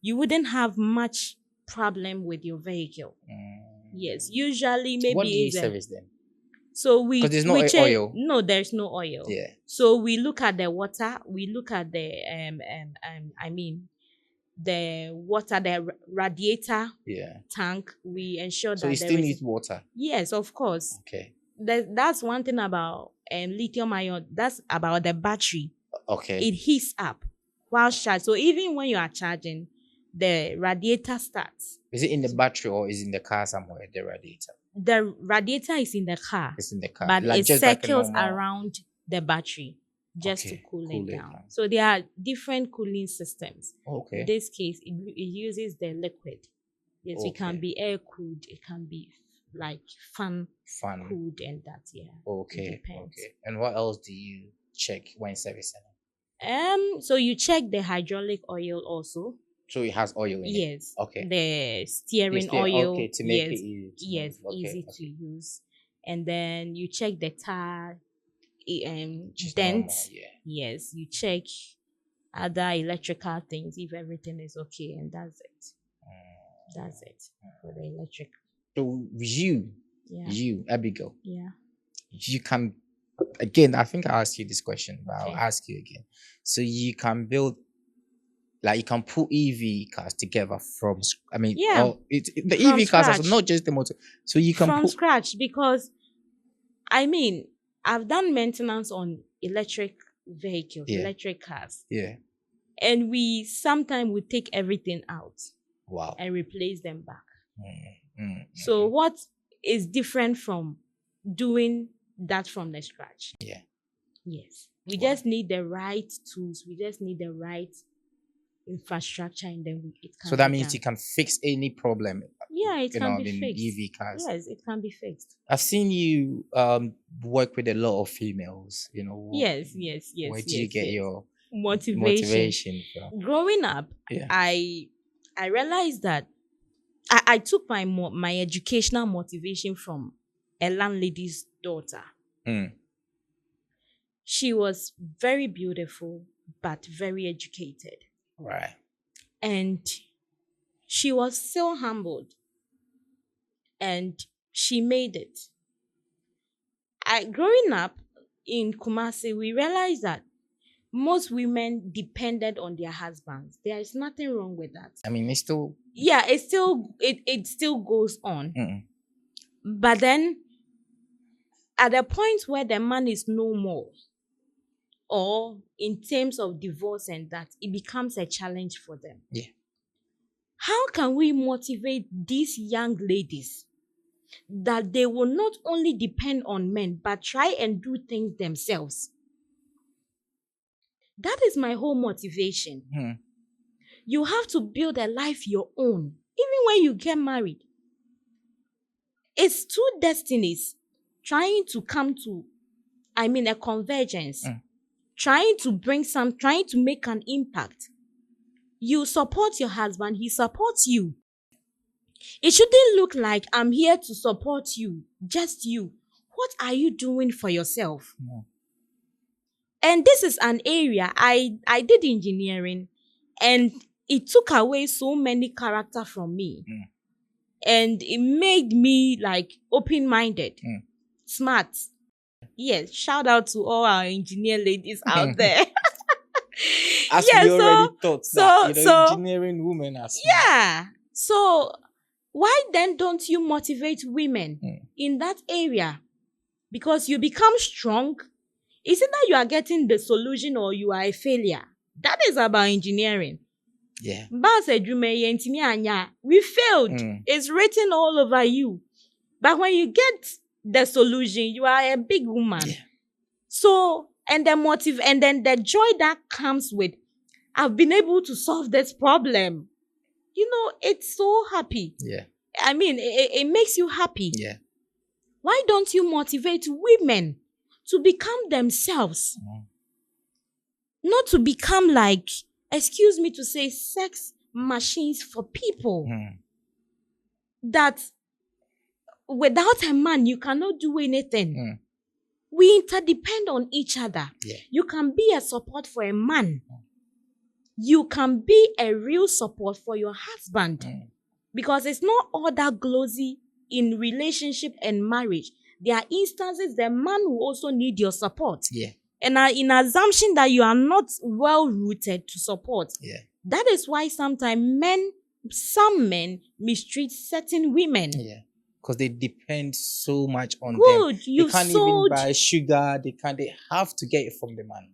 you wouldn't have much problem with your vehicle. Yes, usually maybe.
What do you service then?
So
because there's no oil.
No, there's no oil. So we look at the water. We look at the the water, the radiator tank. We ensure that.
So it still needs water.
Yes, of course.
Okay.
That's one thing about lithium ion. That's about the battery.
Okay.
It heats up while charged. So even when you are charging, the radiator starts.
Is it in the battery or is it in the car somewhere, the radiator?
The radiator is in the car.
It's in the car.
But it circles around the battery. just to
Okay,
cool
cool
it
it
down.
down.
So there are different cooling systems.
Okay.
In this case, it uses the liquid. Yes, it can
Okay.
be air cooled, it can be like fan
Fun.
cooled, and that, yeah. It
Okay.
depends.
Okay. And what else do you check when servicing?
So you check the hydraulic oil also.
So it has oil in it.
Yes.
Okay.
The steering
It's there,
oil.
okay, to make
yes.
it easy to
Yes,
move. Okay,
easy
okay.
to use. And then you check the tire
Just
dent.
normal, yeah.
Yes, you check other electrical things if everything is okay, and that's it. That's it for the electric.
So
Yeah.
you, Abigail,
Yeah.
you can, again, I think I asked you this question, but I'll
Okay.
ask you again. So you can build, like you can put EV cars together from,
Yeah.
the
From
EV cars, are
scratch.
not just the motor. So you can
From
put,
scratch, because I've done maintenance on electric vehicles,
Yeah.
electric cars,
yeah,
and we sometimes we take everything out
wow.
and replace them back.
Mm.
So what is different from doing that from the scratch?
Yeah.
Yes. We
Wow.
just need the right tools. We just need the right infrastructure, and then it can
So that
be
means
done.
you can fix any problem,
Yeah, it can be
in
fixed.
EV cars.
Yes, it can be fixed.
I've seen you work with a lot of females,
Yes.
Where do you get your
motivation
from?
growing up?
Yeah.
I realized that I took my educational motivation from a landlady's daughter.
Mm.
She was very beautiful but very educated,
Right.
and she was so humbled, and she made it. Growing up in Kumasi, we realized that most women depended on their husbands. There is nothing wrong with that.
It's still.
Yeah, it still goes on.
Mm-mm.
But then at the point where the man is no more, or in terms of divorce and that, it becomes a challenge for them.
Yeah.
How can we motivate these young ladies that they will not only depend on men, but try and do things themselves? That is my whole motivation.
Mm.
You have to build a life your own, even when you get married. It's two destinies trying to come to, a convergence, trying to make an impact. You support your husband, he supports you. It shouldn't look like I'm here to support you, just you. What are you doing for yourself?
Mm.
And this is an area I did engineering, and it took away so many character from me.
Mm.
And it made me like open-minded, smart. Yes, shout out to all our engineer ladies out there.
As
Yeah,
we
so-
already thought that,
so-
engineering women are smart.
Yeah. So why then don't you motivate women
Mm.
in that area? Because you become strong. It's either you are getting the solution or you are a failure. That is about engineering.
Yeah.
We failed.
Mm.
It's written all over you. But when you get the solution, you are a big woman.
Yeah.
So, and then the joy that comes with, I've been able to solve this problem. It's so happy.
Yeah.
It makes you happy.
Yeah.
Why don't you motivate women to become themselves?
Mm.
Not to become like, excuse me to say, sex machines for people.
Mm.
That without a man, you cannot do anything.
Mm.
We interdepend on each other.
Yeah.
You can be a support for a man. You can be a real support for your husband.
Mm.
Because it's not all that glossy in relationship and marriage. There are instances the man will also need your support.
Yeah.
And in assumption that you are not well rooted to support.
Yeah.
That is why sometimes some men mistreat certain women.
Yeah. Because they depend so much on them.
Good,
They
you've
can't
sold.
even buy sugar. They have to get it from the man.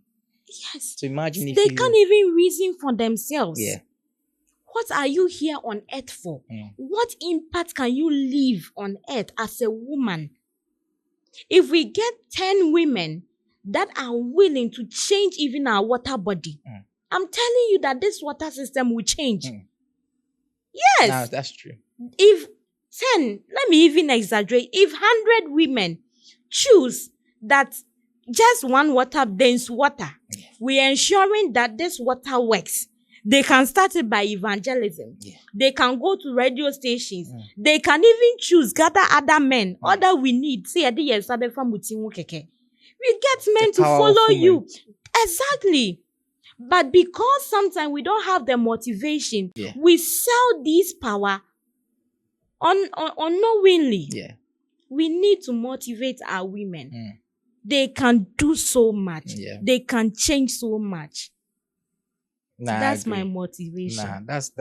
Yes.
So imagine if
They
you.
can't even reason for themselves.
Yeah.
What are you here on earth for?
Mm.
What impact can you leave on earth as a woman? If we get 10 women that are willing to change even our water body. I'm telling you that this water system will change. Yes.
No, that's true.
If 10, let me even exaggerate, if 100 women choose that just one water dense water, we are ensuring that this water works. They can start it by evangelism. They can go to radio stations. They can even choose, gather other men, other we need. See, we get men to follow you. Exactly. But because sometimes we don't have the motivation, we sell this power unknowingly. We need to motivate our women. They can do so much. They can change so much. That's my motivation.
That's.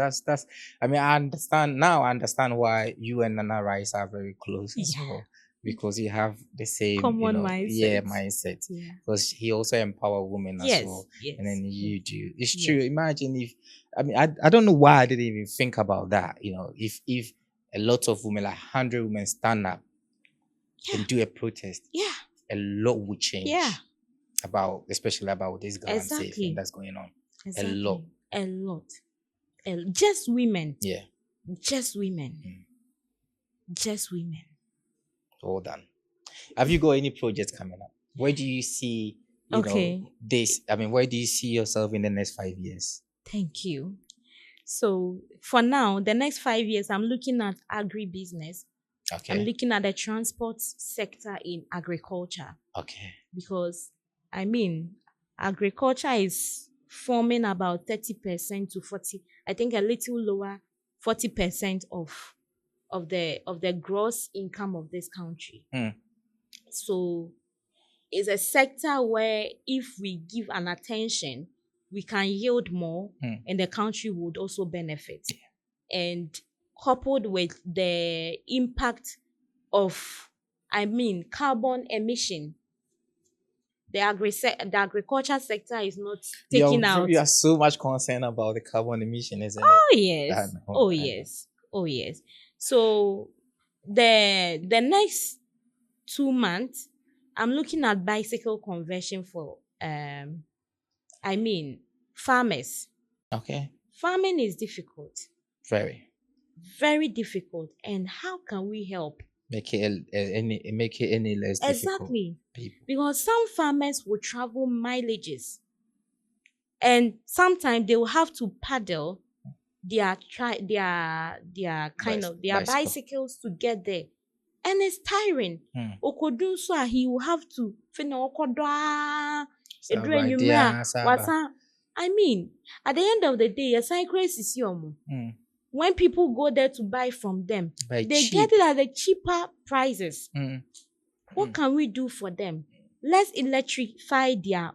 I mean, I understand why you and Nana Rice are very close as well, because you have the same
common mindset.
Mindset. Because he also empower women as well, and then you do. It's true. Imagine if, I don't know why I didn't even think about that. If a lot of women, like 100 women, stand up and do a protest, a lot would change. Especially about this girl thing that's going on.
Exactly. A lot. Just women. Just women. Just women.
All done. Have you got any projects coming up? Where do you see this? Where do you see yourself in the next 5 years?
Thank you. So for now, the next 5 years, I'm looking at agribusiness. I'm looking at the transport sector in agriculture. Because agriculture is forming about 30% to 40, I think a little lower, 40% of the gross income of this country. So it's a sector where if we give an attention, we can yield more and the country would also benefit. And coupled with the impact of, carbon emission, the agriculture sector is not taking out.
You are so much concerned about the carbon emission, isn't it?
Oh yes. So the next 2 months, I'm looking at bicycle conversion for farmers. Farming is difficult.
Very.
Very difficult. And how can we help?
Make it any less difficult.
Exactly. Because some farmers will travel mileages, and sometimes they will have to paddle their bicycles to get there, and it's tiring. He will have to at the end of the day, a cycle is when people go there to buy from them, they get it at the cheaper prices. What can we do for them? Let's electrify their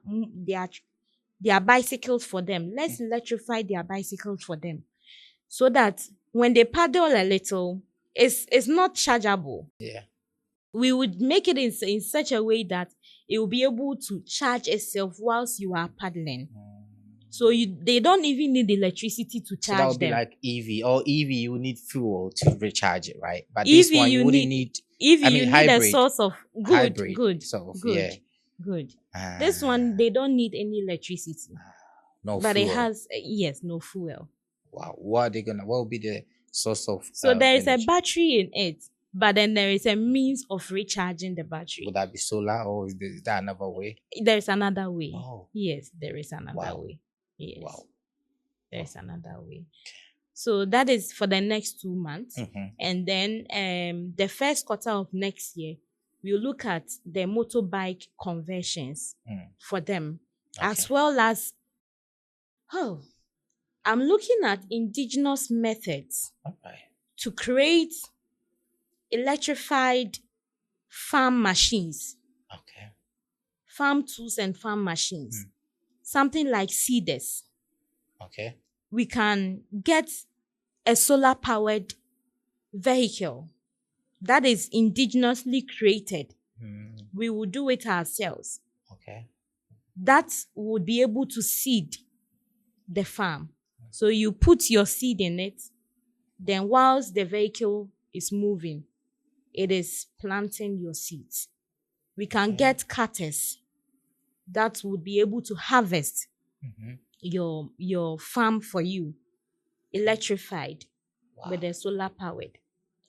bicycles for them. Let's electrify their bicycles for them, so that when they paddle a little, it's not chargeable. We would make it in such a way that it will be able to charge itself whilst you are paddling. So they don't even need electricity to charge them.
That would be like EV. Or EV, you need fuel to recharge it, right? But this one, you wouldn't need.
EV, you need a source of good. This one, they don't need any electricity.
No
but
fuel.
It has no fuel.
Wow, what will be the source of?
So there is a battery in it, but then there is a means of recharging the battery.
Would that be solar, or is that another way?
There is another way.
Oh.
Yes, there is another way. Yes.
Wow.
There's another way. So that is for the next 2 months. And then the first quarter of next year, we'll look at the motorbike conversions for them, as well as, I'm looking at indigenous methods to create electrified farm machines, farm tools and farm machines. Something like seeders. We can get a solar-powered vehicle that is indigenously created. We will do it ourselves. That would be able to seed the farm. So you put your seed in it, then whilst the vehicle is moving, it is planting your seeds. We can get cutters that would be able to harvest
Mhm.
your farm for you, electrified
Wow.
with the solar powered.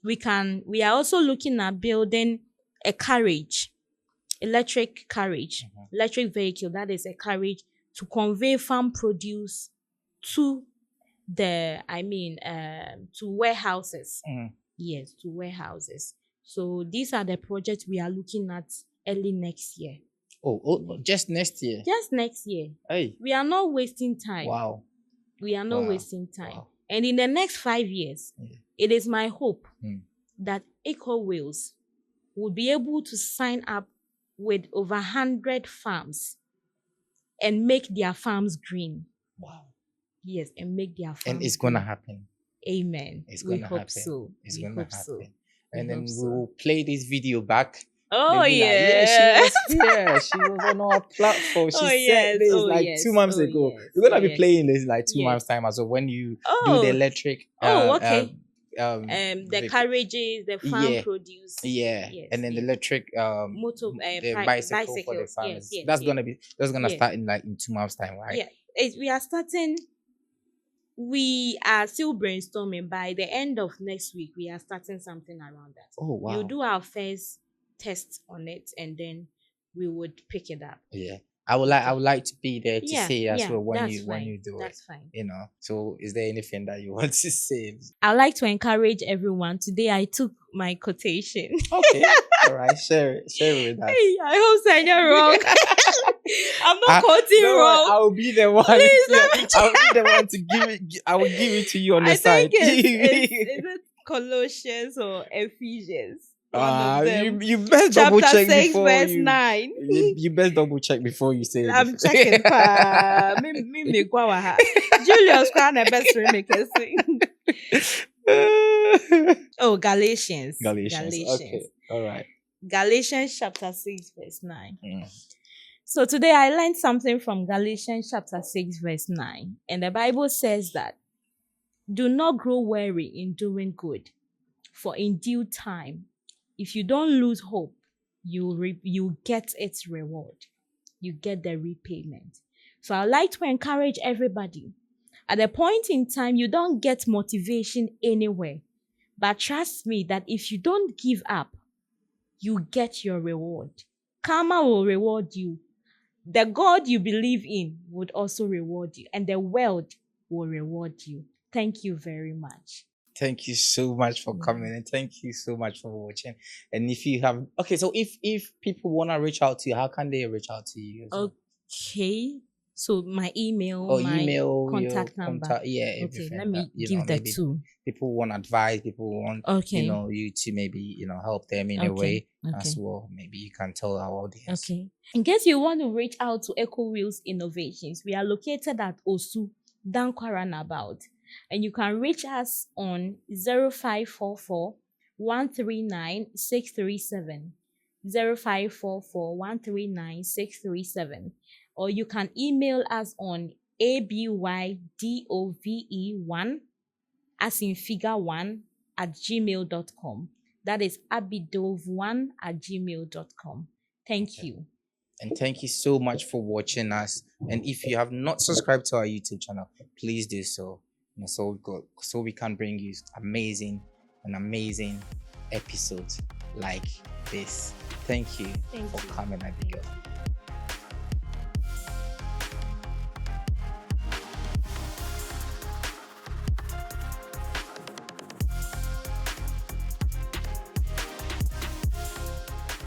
We are also looking at building a carriage, electric carriage, electric vehicle, that is a carriage to convey farm produce to to warehouses. Yes, to warehouses. So these are the projects we are looking at early next year.
Oh, just next year.
Just next year.
Hey.
We are not wasting time.
Wow.
We are not
Wow.
wasting time.
Wow.
And in the next 5 years, it is my hope that Eco Wheels will be able to sign up with over 100 farms and make their farms green.
Wow.
Yes, and make their farms
And it's gonna happen.
Amen.
It's gonna happen.
So.
It's
we
gonna
hope
happen.
so.
And
We
then
hope
we
so.
will play this video back.
Oh,
They'll be like,
yeah.
she was here. She was on our platform. She
Oh,
said
yes.
this
Oh,
like
yes.
2 months
Oh,
ago.
yes.
We're gonna
Oh,
be
yes.
playing this like 2
Yes.
months time as well when you do
Oh.
the electric.
Okay.
The
carriages, the farm produce.
Yeah.
Yes,
And then the
yes.
electric the bicycle for the farmers.
Yes,
that's
yes.
gonna
Yes.
start in like in 2 months time, right?
Yeah. We are starting. We are still brainstorming. By the end of next week, we are starting something around that.
Oh wow.
We'll do our first test on it, and then we would pick it up.
Yeah. I would like to be there to say as well when you do
That's
it.
fine.
You know. So is there anything that you want to say?
I'd like to encourage everyone. Today I took my quotation.
Okay. All right. Share it with us.
Hey, I hope I'm not wrong. I'm not quoting wrong.
I will be the one.
Please,
I'll be the one to give it. I will give it to you on the side.
Is it Colossians or Ephesians?
You best double check
6,
before
verse
you.
9.
You best double check before you say it.
I'm checking. Me go aha. Julius crown the best make us sing. Oh, Galatians.
Okay. All right.
Galatians chapter 6 verse 9. So today I learned something from Galatians chapter 6 verse 9. And the Bible says that, do not grow weary in doing good, for in due time, if you don't lose hope, you get its reward. You get the repayment. So I'd like to encourage everybody. At a point in time, you don't get motivation anywhere. But trust me that if you don't give up, you get your reward. Karma will reward you. The God you believe in would also reward you. And the world will reward you. Thank you very much.
Thank you so much for coming, and thank you so much for watching. And if you have so if people want to reach out to you, how can they reach out to you?
Okay. So my email, contact number.
Everything.
Okay, let me give the two.
People want advice. People want you to maybe help them in a way as well. Maybe you can tell our audience. Okay.
In case you want to reach out to Eco Wheels Innovations, we are located at Osu, Dankwa Runabout. And you can reach us on 0544 139 637. 0544 139 637. Or you can email us on abydove1 as in figure 1 at gmail.com. That is abydove1@gmail.com. Thank you.
And thank you so much for watching us. And if you have not subscribed to our YouTube channel, please do so. So we can bring you amazing episodes like this. Thank you for coming, Abigail.